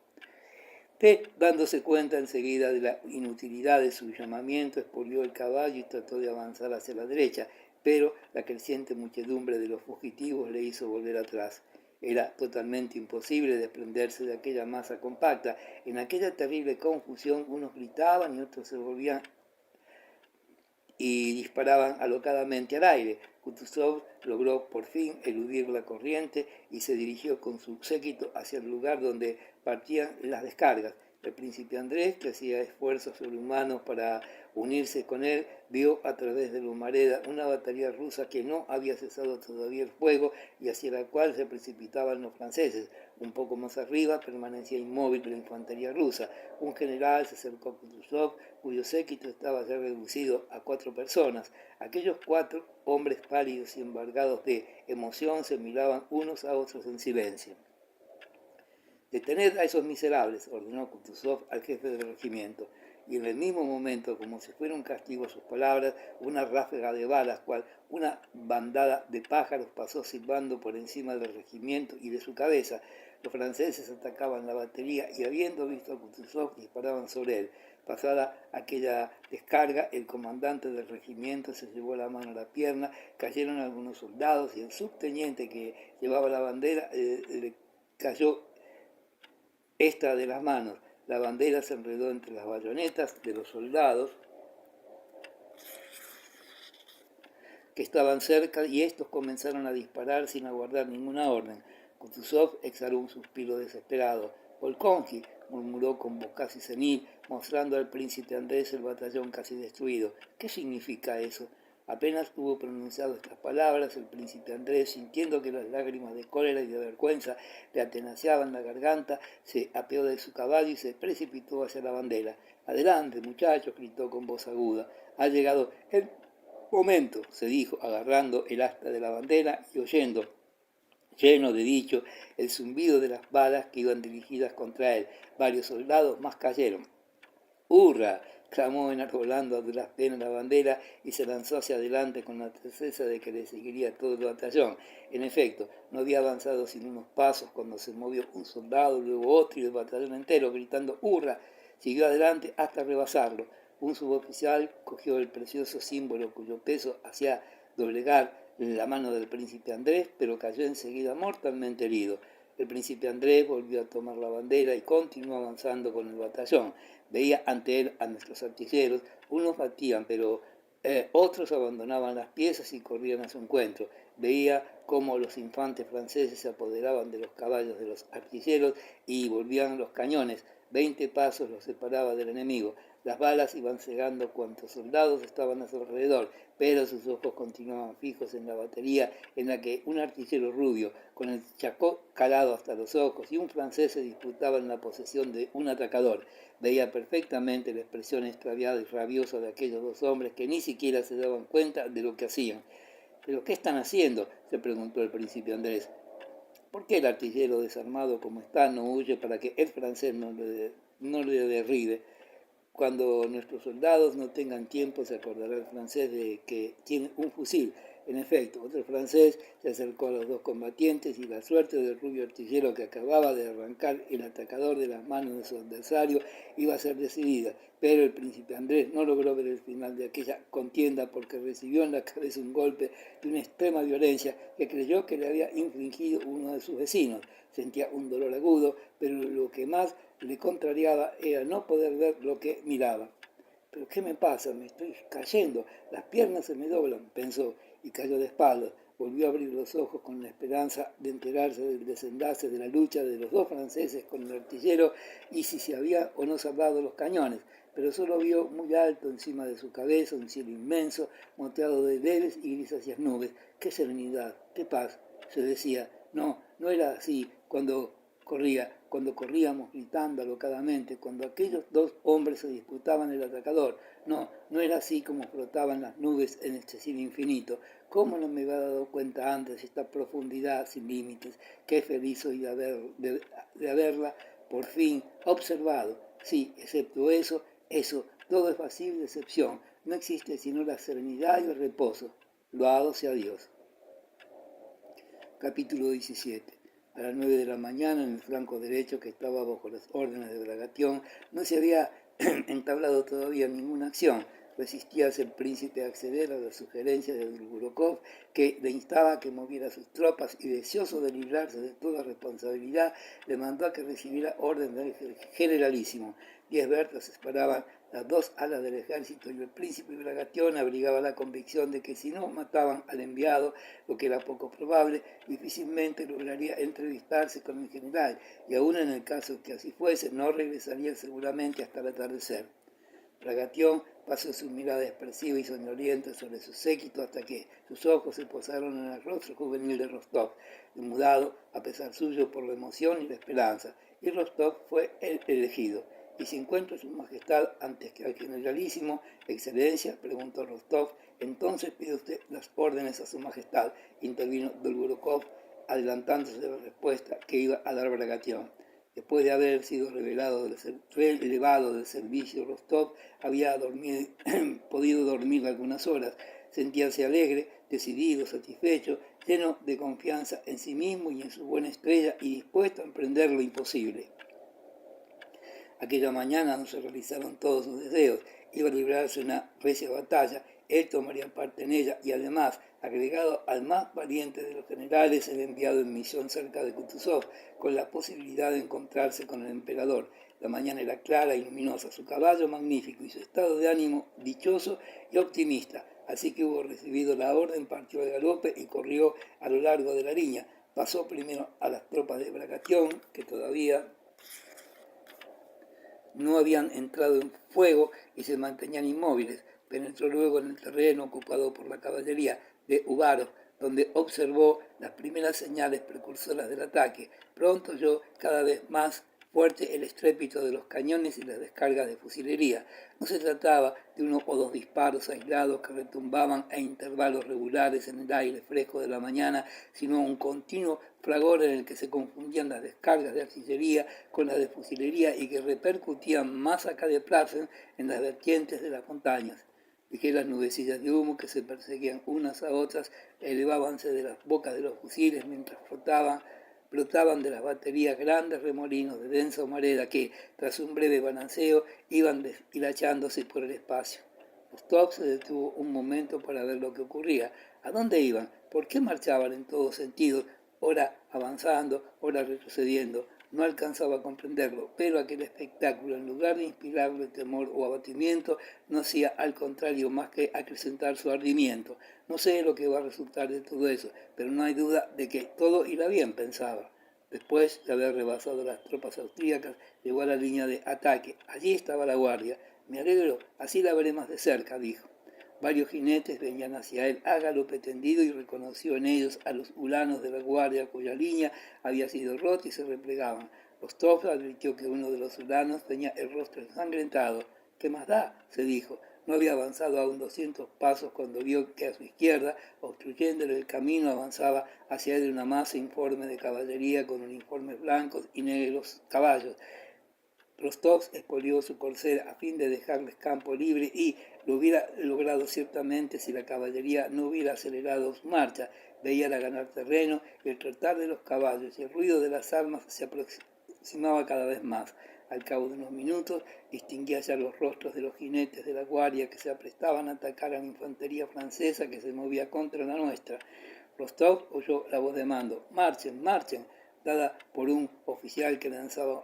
P., dándose cuenta enseguida de la inutilidad de su llamamiento, expolió el caballo y trató de avanzar hacia la derecha, pero la creciente muchedumbre de los fugitivos le hizo volver atrás. Era totalmente imposible desprenderse de aquella masa compacta. En aquella terrible confusión unos gritaban y otros se volvían y disparaban alocadamente al aire. Kutuzov logró por fin eludir la corriente y se dirigió con su séquito hacia el lugar donde partían las descargas. El príncipe Andrés, que hacía esfuerzos sobrehumanos para unirse con él, vio a través de la humareda una batería rusa que no había cesado todavía el fuego y hacia la cual se precipitaban los franceses. Un poco más arriba permanecía inmóvil la infantería rusa. Un general se acercó a Kutuzov, cuyo séquito estaba ya reducido a 4 personas. Aquellos 4 hombres pálidos y embargados de emoción se miraban unos a otros en silencio. «Detened a esos miserables», ordenó Kutuzov al jefe del regimiento. Y en el mismo momento, como si fuera un castigo a sus palabras, una ráfaga de balas, cual una bandada de pájaros, pasó silbando por encima del regimiento y de su cabeza. Los franceses atacaban la batería y, habiendo visto a Kutuzov, disparaban sobre él. Pasada aquella descarga, el comandante del regimiento se llevó la mano a la pierna, cayeron algunos soldados y el subteniente que llevaba la bandera le cayó esta de las manos. La bandera se enredó entre las bayonetas de los soldados que estaban cerca y estos comenzaron a disparar sin aguardar ninguna orden. Kutuzov exhaló un suspiro desesperado. «Volkonski, murmuró con voz casi senil, mostrando al príncipe Andrés el batallón casi destruido. ¿Qué significa eso? Apenas hubo pronunciado estas palabras, el príncipe Andrés, sintiendo que las lágrimas de cólera y de vergüenza le atenaceaban la garganta, se apeó de su caballo y se precipitó hacia la bandera. «Adelante, muchachos», gritó con voz aguda. «Ha llegado el momento», se dijo, agarrando el asta de la bandera y oyendo, lleno de dicho, el zumbido de las balas que iban dirigidas contra él. Varios soldados más cayeron. ¡Hurra!, clamó enarbolando a duras penas la bandera y se lanzó hacia adelante con la certeza de que le seguiría todo el batallón. En efecto, no había avanzado sin unos pasos cuando se movió un soldado, luego otro y el batallón entero, gritando ¡hurra!, siguió adelante hasta rebasarlo. Un suboficial cogió el precioso símbolo cuyo peso hacía doblegar la mano del príncipe Andrés, pero cayó enseguida mortalmente herido. El príncipe Andrés volvió a tomar la bandera y continuó avanzando con el batallón. Veía ante él a nuestros artilleros, unos batían, pero otros abandonaban las piezas y corrían a su encuentro. Veía cómo los infantes franceses se apoderaban de los caballos de los artilleros y volvían los cañones. 20 pasos los separaba del enemigo. Las balas iban cegando cuantos soldados estaban a su alrededor, pero sus ojos continuaban fijos en la batería en la que un artillero rubio, con el chacó calado hasta los ojos, y un francés se disputaban la posesión de un atacador. Veía perfectamente la expresión extraviada y rabiosa de aquellos dos hombres que ni siquiera se daban cuenta de lo que hacían. ¿Pero qué están haciendo?, se preguntó el príncipe Andrés. ¿Por qué el artillero, desarmado como está, no huye para que el francés no le derribe? Cuando nuestros soldados no tengan tiempo, se acordará el francés de que tiene un fusil. En efecto, otro francés se acercó a los dos combatientes y la suerte del rubio artillero que acababa de arrancar el atacador de las manos de su adversario iba a ser decidida. Pero el príncipe Andrés no logró ver el final de aquella contienda porque recibió en la cabeza un golpe de una extrema violencia que creyó que le había infligido uno de sus vecinos. Sentía un dolor agudo, pero lo que más le contrariaba era no poder ver lo que miraba. ¿Pero qué me pasa? Me estoy cayendo. Las piernas se me doblan, pensó, y cayó de espaldas. Volvió a abrir los ojos con la esperanza de enterarse del desenlace de la lucha de los dos franceses con el artillero y si se había o no salvado los cañones, pero solo vio muy alto encima de su cabeza un cielo inmenso, moteado de leves y grisáceas nubes. ¡Qué serenidad! ¡Qué paz!, se decía. No era así cuando corríamos gritando alocadamente, cuando aquellos dos hombres se disputaban el atacador. No era así como flotaban las nubes en este cielo infinito. ¿Cómo no me había dado cuenta antes esta profundidad sin límites? Qué feliz soy de haberla por fin observado. Sí, excepto eso, todo es vacío y decepción. No existe sino la serenidad y el reposo. Loado sea Dios. Capítulo 17. A las 9 de la mañana, en el flanco derecho, que estaba bajo las órdenes de Bragatión, no se había entablado todavía ninguna acción. Resistíase el príncipe a acceder a la sugerencia de Dolgorukov, que le instaba a que moviera sus tropas y, deseoso de librarse de toda responsabilidad, le mandó a que recibiera orden del generalísimo. 10 bertas esperaban las dos alas del ejército y el príncipe Bragatión abrigaba la convicción de que si no mataban al enviado, lo que era poco probable, difícilmente lograría entrevistarse con el general, y aún en el caso que así fuese, no regresaría seguramente hasta el atardecer. Bragatión pasó su mirada expresiva y soñolienta sobre su séquito hasta que sus ojos se posaron en el rostro juvenil de Rostov, mudado a pesar suyo por la emoción y la esperanza, y Rostov fue el elegido. ¿Y si encuentro su majestad antes que al generalísimo? Excelencia, preguntó Rostov. Entonces pide usted las órdenes a su majestad, intervino Dolgorukov, adelantándose de la respuesta que iba a dar Bragatión. Después de haber sido relevado del servicio, Rostov había podido dormir algunas horas. Sentíase alegre, decidido, satisfecho, lleno de confianza en sí mismo y en su buena estrella y dispuesto a emprender lo imposible. Aquella mañana no se realizaron todos sus deseos. Iba a librarse una recia batalla, él tomaría parte en ella y además, agregado al más valiente de los generales, el enviado en misión cerca de Kutuzov, con la posibilidad de encontrarse con el emperador. La mañana era clara y luminosa, su caballo magnífico y su estado de ánimo dichoso y optimista. Así que hubo recibido la orden, partió de galope y corrió a lo largo de la línea. Pasó primero a las tropas de Bragatión, que todavía no habían entrado en fuego y se mantenían inmóviles. Penetró luego en el terreno ocupado por la caballería de Ubarov, donde observó las primeras señales precursoras del ataque. Pronto oyó cada vez más fuerte el estrépito de los cañones y las descargas de fusilería. No se trataba de uno o dos disparos aislados que retumbaban a intervalos regulares en el aire fresco de la mañana, sino un continuo fragor en el que se confundían las descargas de artillería con las de fusilería y que repercutían más acá de Plassen en las vertientes de las montañas. Ligeras nubecillas de humo que se perseguían unas a otras elevábanse de las bocas de los fusiles mientras brotaban de las baterías grandes remolinos de densa humareda que, tras un breve balanceo, iban deshilachándose por el espacio. Rostov se detuvo un momento para ver lo que ocurría. ¿A dónde iban? ¿Por qué marchaban en todos sentidos, ora avanzando, ora retrocediendo? No alcanzaba a comprenderlo, pero aquel espectáculo, en lugar de inspirarle temor o abatimiento, no hacía al contrario más que acrecentar su ardimiento. No sé lo que va a resultar de todo eso, pero no hay duda de que todo irá bien, pensaba. Después de haber rebasado las tropas austríacas, llegó a la línea de ataque. Allí estaba la guardia. Me alegro, así la veré más de cerca, dijo. Varios jinetes venían hacia él a galope tendido y reconoció en ellos a los ulanos de la guardia cuya línea había sido rota y se replegaban. Rostov advirtió que uno de los ulanos tenía el rostro ensangrentado. ¿Qué más da?, se dijo. No había avanzado aún 200 pasos cuando vio que a su izquierda, obstruyéndole el camino, avanzaba hacia él una masa informe de caballería con uniformes blancos y negros caballos. Rostov expolió su corcel a fin de dejarles campo libre y lo hubiera logrado ciertamente si la caballería no hubiera acelerado su marcha. Veíala ganar terreno y el trotar de los caballos y el ruido de las armas se aproximaba cada vez más. Al cabo de unos minutos distinguía ya los rostros de los jinetes de la guardia que se aprestaban a atacar a la infantería francesa que se movía contra la nuestra. Rostov oyó la voz de mando: «¡Marchen, marchen!», dada por un oficial que lanzaba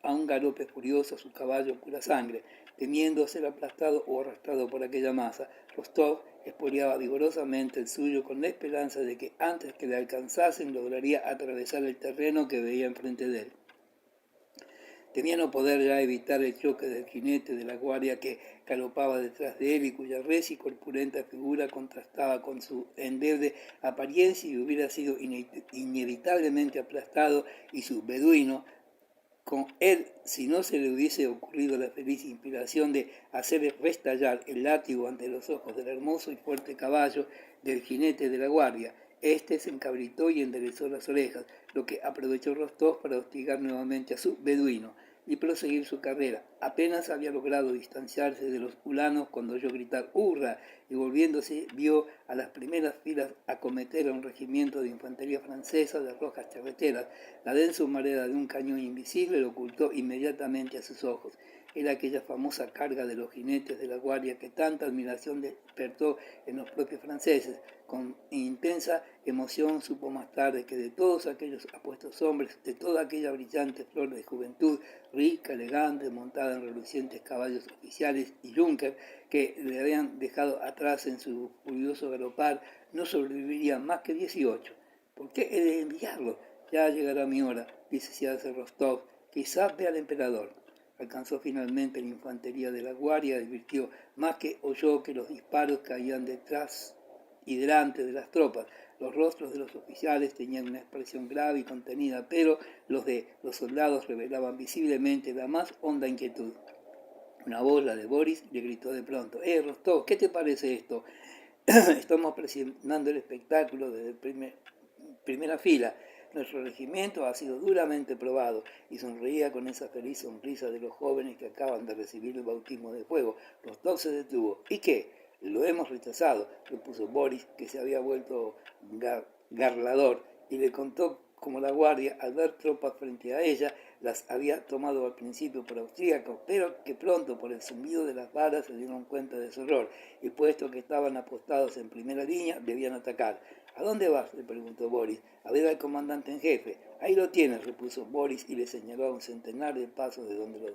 a un galope furioso a su caballo pura sangre. Temiendo ser aplastado o arrastrado por aquella masa, Rostov esporeaba vigorosamente el suyo con la esperanza de que antes que le alcanzasen lograría atravesar el terreno que veía enfrente de él. Temía no poder ya evitar el choque del jinete de la guardia que galopaba detrás de él y cuya res y corpulenta figura contrastaba con su endeble apariencia y hubiera sido inevitablemente aplastado, y su beduino, con él, si no se le hubiese ocurrido la feliz inspiración de hacer restallar el látigo ante los ojos del hermoso y fuerte caballo del jinete de la guardia. Este se encabritó y enderezó las orejas, lo que aprovechó Rostov para hostigar nuevamente a su beduino y proseguir su carrera. Apenas había logrado distanciarse de los ulanos cuando oyó gritar ¡hurra!, y volviéndose vio a las primeras filas acometer a un regimiento de infantería francesa de rojas charreteras. La densa humareda de un cañón invisible lo ocultó inmediatamente a sus ojos. Era aquella famosa carga de los jinetes de la guardia que tanta admiración despertó en los propios franceses. Con intensa emoción supo más tarde que de todos aquellos apuestos hombres, de toda aquella brillante flor de juventud, rica, elegante, montada en relucientes caballos oficiales y Junker, que le habían dejado atrás en su furioso galopar, no sobrevivirían más que 18. ¿Por qué he de enviarlo? Ya llegará mi hora, dice Rostov. Quizás vea al emperador. Alcanzó finalmente la infantería de la guardia, advirtió más que oyó que los disparos caían detrás y delante de las tropas. Los rostros de los oficiales tenían una expresión grave y contenida, pero los de los soldados revelaban visiblemente la más honda inquietud. Una voz, la de Boris, le gritó de pronto: Rostov, ¿qué te parece esto? Estamos presionando el espectáculo desde primera fila. Nuestro regimiento ha sido duramente probado, y sonreía con esa feliz sonrisa de los jóvenes que acaban de recibir el bautismo de fuego. Rostov se detuvo. ¿Y qué? Lo hemos rechazado, repuso Boris, que se había vuelto garlador, y le contó cómo la guardia, al ver tropas frente a ella, las había tomado al principio por austríacos, pero que pronto, por el zumbido de las balas, se dieron cuenta de su error, y puesto que estaban apostados en primera línea, debían atacar. ¿A dónde vas?, le preguntó Boris. A ver al comandante en jefe. Ahí lo tienes, repuso Boris, y le señaló a un centenar de pasos de donde lo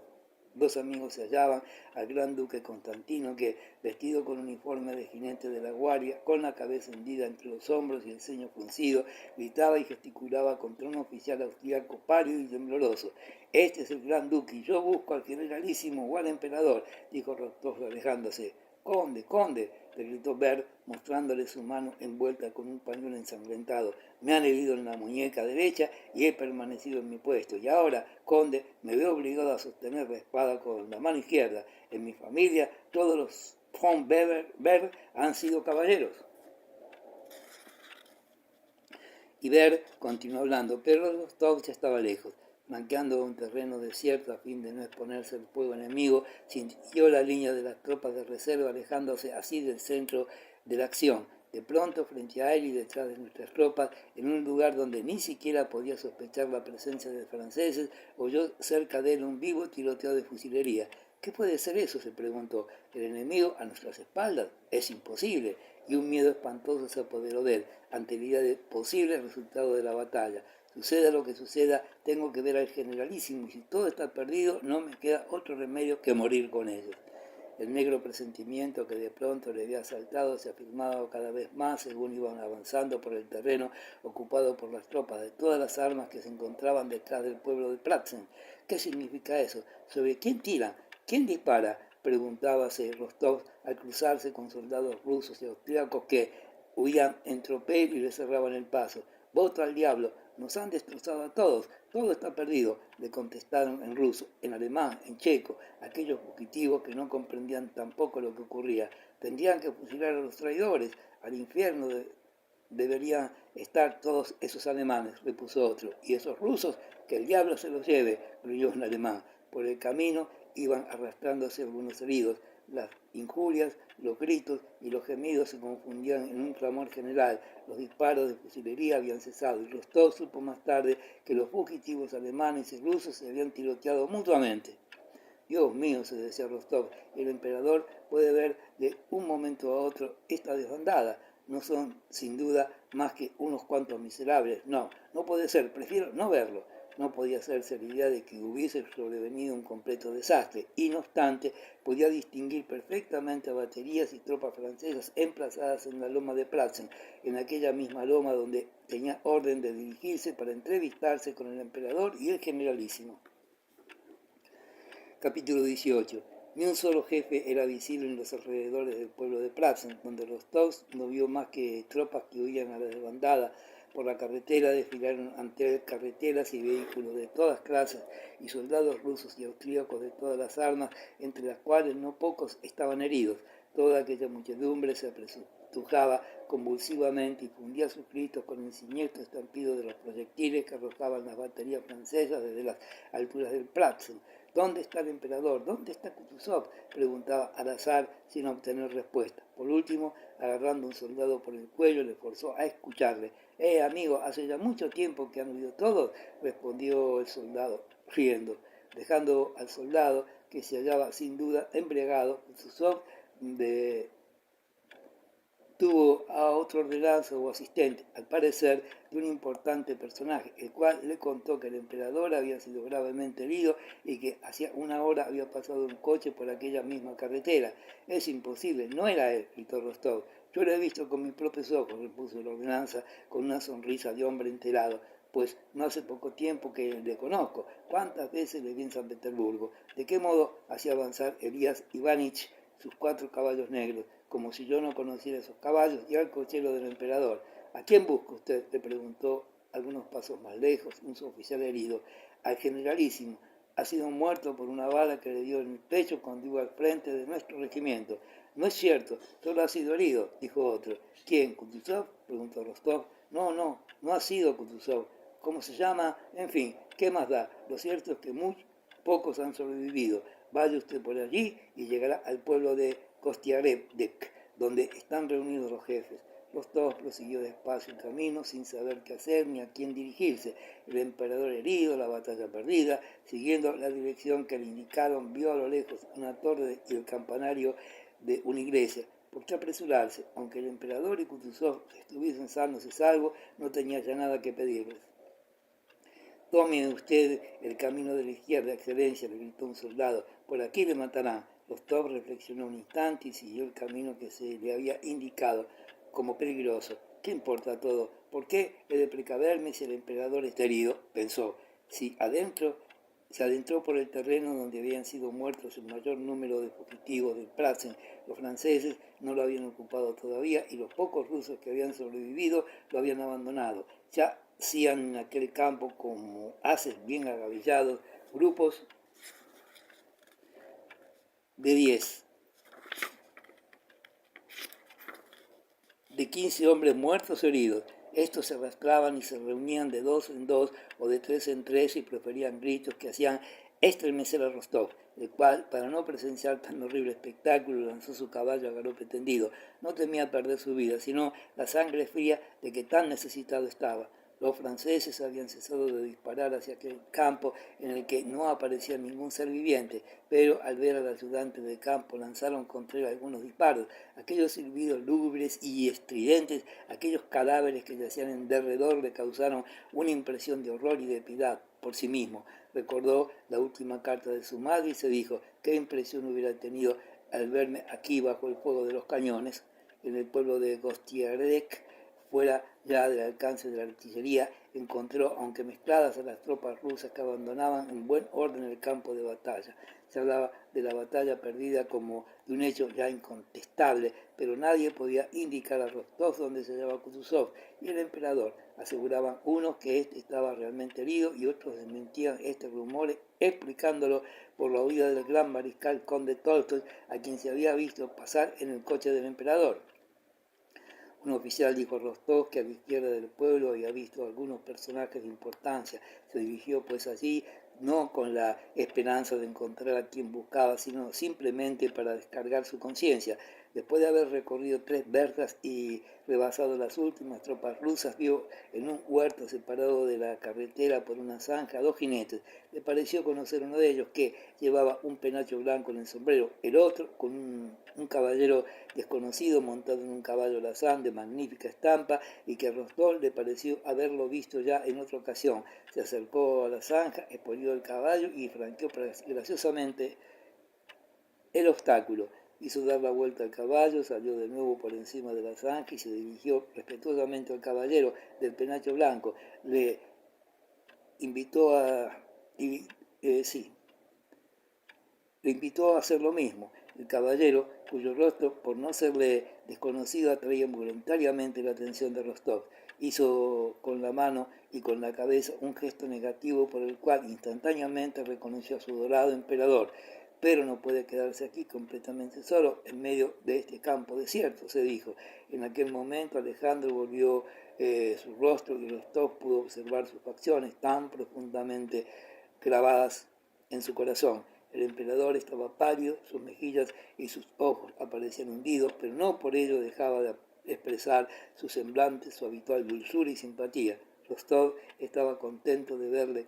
Dos amigos se hallaban al gran duque Constantino que, vestido con uniforme de jinete de la guardia, con la cabeza hundida entre los hombros y el ceño fruncido, gritaba y gesticulaba contra un oficial austriaco pálido y tembloroso. «Este es el gran duque y yo busco al generalísimo o al emperador», dijo Rostov alejándose. «Conde, conde», le gritó Bert, mostrándole su mano envuelta con un pañuelo ensangrentado. «Me han herido en la muñeca derecha y he permanecido en mi puesto. Y ahora, conde, me veo obligado a sostener la espada con la mano izquierda. En mi familia todos los von Bert han sido caballeros». Y Bert continuó hablando, pero Rostov ya estaba lejos. Flanqueando un terreno desierto a fin de no exponerse al fuego enemigo, siguió la línea de las tropas de reserva, alejándose así del centro de la acción. De pronto, frente a él y detrás de nuestras tropas, en un lugar donde ni siquiera podía sospechar la presencia de franceses, oyó cerca de él un vivo tiroteo de fusilería. «¿Qué puede ser eso?», se preguntó. «¿El enemigo a nuestras espaldas? Es imposible». Y un miedo espantoso se apoderó de él, ante la idea de posible resultado de la batalla. Suceda lo que suceda, tengo que ver al generalísimo, y si todo está perdido, no me queda otro remedio que morir con ellos. El negro presentimiento que de pronto le había asaltado se afirmaba cada vez más según iban avanzando por el terreno ocupado por las tropas de todas las armas que se encontraban detrás del pueblo de Pratzen. ¿Qué significa eso? ¿Sobre quién tiran? ¿Quién dispara?, preguntábase Rostov al cruzarse con soldados rusos y austríacos que huían en tropel y le cerraban el paso. «Vota al diablo, nos han destrozado a todos, todo está perdido», le contestaron en ruso, en alemán, en checo, aquellos fugitivos que no comprendían tampoco lo que ocurría. «Tendrían que fusilar a los traidores, al infierno deberían estar todos esos alemanes», repuso otro, «y esos rusos, que el diablo se los lleve», gruñó un alemán. Por el camino iban arrastrándose algunos heridos. Las injurias, los gritos y los gemidos se confundían en un clamor general. Los disparos de fusilería habían cesado y Rostov supo más tarde que los fugitivos alemanes y rusos se habían tiroteado mutuamente. «Dios mío», se decía Rostov, «el emperador puede ver de un momento a otro esta desbandada. No son, sin duda, más que unos cuantos miserables. No, no puede ser, prefiero no verlo». No podía hacerse la idea de que hubiese sobrevenido un completo desastre, y no obstante podía distinguir perfectamente a baterías y tropas francesas emplazadas en la loma de Pratzen, en aquella misma loma donde tenía orden de dirigirse para entrevistarse con el emperador y el generalísimo. Capítulo 18. Ni un solo jefe era visible en los alrededores del pueblo de Pratzen, donde Rostov no vio más que tropas que huían a la desbandada. Por la carretera desfilaron ante él carreteras y vehículos de todas clases y soldados rusos y austríacos de todas las armas, entre las cuales no pocos estaban heridos. Toda aquella muchedumbre se apresuraba convulsivamente y fundía sus gritos con el siniestro estampido de los proyectiles que arrojaban las baterías francesas desde las alturas del Pratzen. «¿Dónde está el emperador? ¿Dónde está Kutuzov?», preguntaba al azar sin obtener respuesta. Por último, agarrando a un soldado por el cuello, le forzó a escucharle. Amigo, hace ya mucho tiempo que han huido todos», respondió el soldado, riendo, dejando al soldado, que se hallaba sin duda embriagado. Kutuzov tuvo a otro ordenanza o asistente, al parecer de un importante personaje, el cual le contó que el emperador había sido gravemente herido y que hacía una hora había pasado un coche por aquella misma carretera. «Es imposible, no era él», gritó Rostov. «Yo lo he visto con mis propios ojos», repuso el ordenanza con una sonrisa de hombre enterado, «pues no hace poco tiempo que le conozco. ¿Cuántas veces le vi en San Petersburgo? ¿De qué modo hacía avanzar Elías Ivanich sus 4 caballos negros, como si yo no conociera esos caballos, y al cochero del emperador? ¿A quién busca usted?», le preguntó algunos pasos más lejos un suboficial herido. «Al generalísimo. Ha sido muerto por una bala que le dio en el pecho cuando iba al frente de nuestro regimiento». «No es cierto, solo ha sido herido», dijo otro. «¿Quién? ¿Kutuzov?», preguntó Rostov. No ha sido Kutuzov. ¿Cómo se llama? En fin, ¿qué más da? Lo cierto es que muy pocos han sobrevivido. Vaya usted por allí y llegará al pueblo de Kostiaredek, donde están reunidos los jefes». Rostov prosiguió despacio el camino, sin saber qué hacer ni a quién dirigirse. El emperador herido, la batalla perdida. Siguiendo la dirección que le indicaron, vio a lo lejos una torre y el campanario de una iglesia. ¿Por qué apresurarse? Aunque el emperador y Kutuzov estuviesen sanos y salvos, no tenía ya nada que pedirles. «Tome usted el camino de la izquierda, excelencia», le gritó un soldado, Por aquí le matarán. Rostov reflexionó un instante y siguió el camino que se le había indicado como peligroso. ¿Qué importa todo? ¿Por qué he de precaverme si el emperador está herido? Pensó. Si se adentró por el terreno donde habían sido muertos el mayor número de fugitivos del Pratzen. Los franceses no lo habían ocupado todavía y los pocos rusos que habían sobrevivido lo habían abandonado. Ya hacían en aquel campo como haces bien agavillados, grupos de 10, de 15 hombres muertos o heridos. Estos se arrastraban y se reunían de 2 en 2 o de 3 en 3 y proferían gritos que hacían estremecer a Rostov, el cual, para no presenciar tan horrible espectáculo, lanzó su caballo a galope tendido. No temía perder su vida, sino la sangre fría de que tan necesitado estaba. Los franceses habían cesado de disparar hacia aquel campo en el que no aparecía ningún ser viviente, pero al ver al ayudante de campo lanzaron contra él algunos disparos. Aquellos silbidos lúgubres y estridentes, aquellos cadáveres que yacían en derredor le causaron una impresión de horror y de piedad por sí mismo. Recordó la última carta de su madre y se dijo, qué impresión hubiera tenido al verme aquí bajo el fuego de los cañones, en el pueblo de Gostiarek, fuera ya del alcance de la artillería, encontró, aunque mezcladas a las tropas rusas que abandonaban en buen orden el campo de batalla. Se hablaba de la batalla perdida como de un hecho ya incontestable, pero nadie podía indicar a Rostov dónde se hallaba Kutuzov y el emperador. Aseguraban unos que éste estaba realmente herido y otros desmentían este rumor explicándolo por la huida del gran mariscal conde Tolstoy, a quien se había visto pasar en el coche del emperador. Un oficial dijo a Rostov que a la izquierda del pueblo había visto algunos personajes de importancia. Se dirigió pues allí no con la esperanza de encontrar a quien buscaba, sino simplemente para descargar su conciencia. Después de haber recorrido 3 versas y rebasado las últimas tropas rusas, vio en un huerto separado de la carretera por una zanja a 2 jinetes. Le pareció conocer uno de ellos que llevaba un penacho blanco en el sombrero, el otro con un caballero desconocido montado en un caballo alazán de magnífica estampa y que a Rostov le pareció haberlo visto ya en otra ocasión. Se acercó a la zanja, espolió el caballo y franqueó graciosamente el obstáculo. Hizo dar la vuelta al caballo, salió de nuevo por encima de la zanja y se dirigió respetuosamente al caballero del penacho blanco. Le invitó a hacer lo mismo. El caballero, cuyo rostro, por no serle desconocido, atraía voluntariamente la atención de Rostov, hizo con la mano y con la cabeza un gesto negativo por el cual instantáneamente reconoció a su dorado emperador. Pero no puede quedarse aquí completamente solo, en medio de este campo desierto, se dijo. En aquel momento Alejandro volvió su rostro y Rostov pudo observar sus facciones tan profundamente grabadas en su corazón. El emperador estaba pálido, sus mejillas y sus ojos aparecían hundidos, pero no por ello dejaba de expresar su semblante, su habitual dulzura y simpatía. Rostov estaba contento de verle,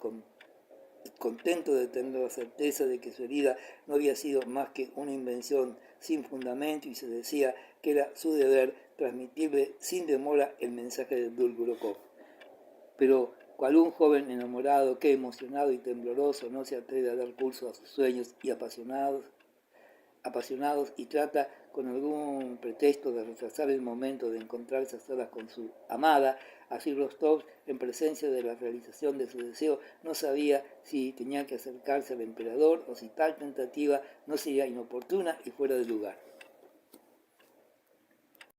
contento de tener la certeza de que su herida no había sido más que una invención sin fundamento y se decía que era su deber transmitirle sin demora el mensaje del Dolgorukov. Pero cual un joven enamorado que, emocionado y tembloroso, no se atreve a dar curso a sus sueños y apasionados y trata con algún pretexto de retrasar el momento de encontrarse a solas con su amada, así Rostov, en presencia de la realización de su deseo, no sabía si tenía que acercarse al emperador o si tal tentativa no sería inoportuna y fuera de lugar.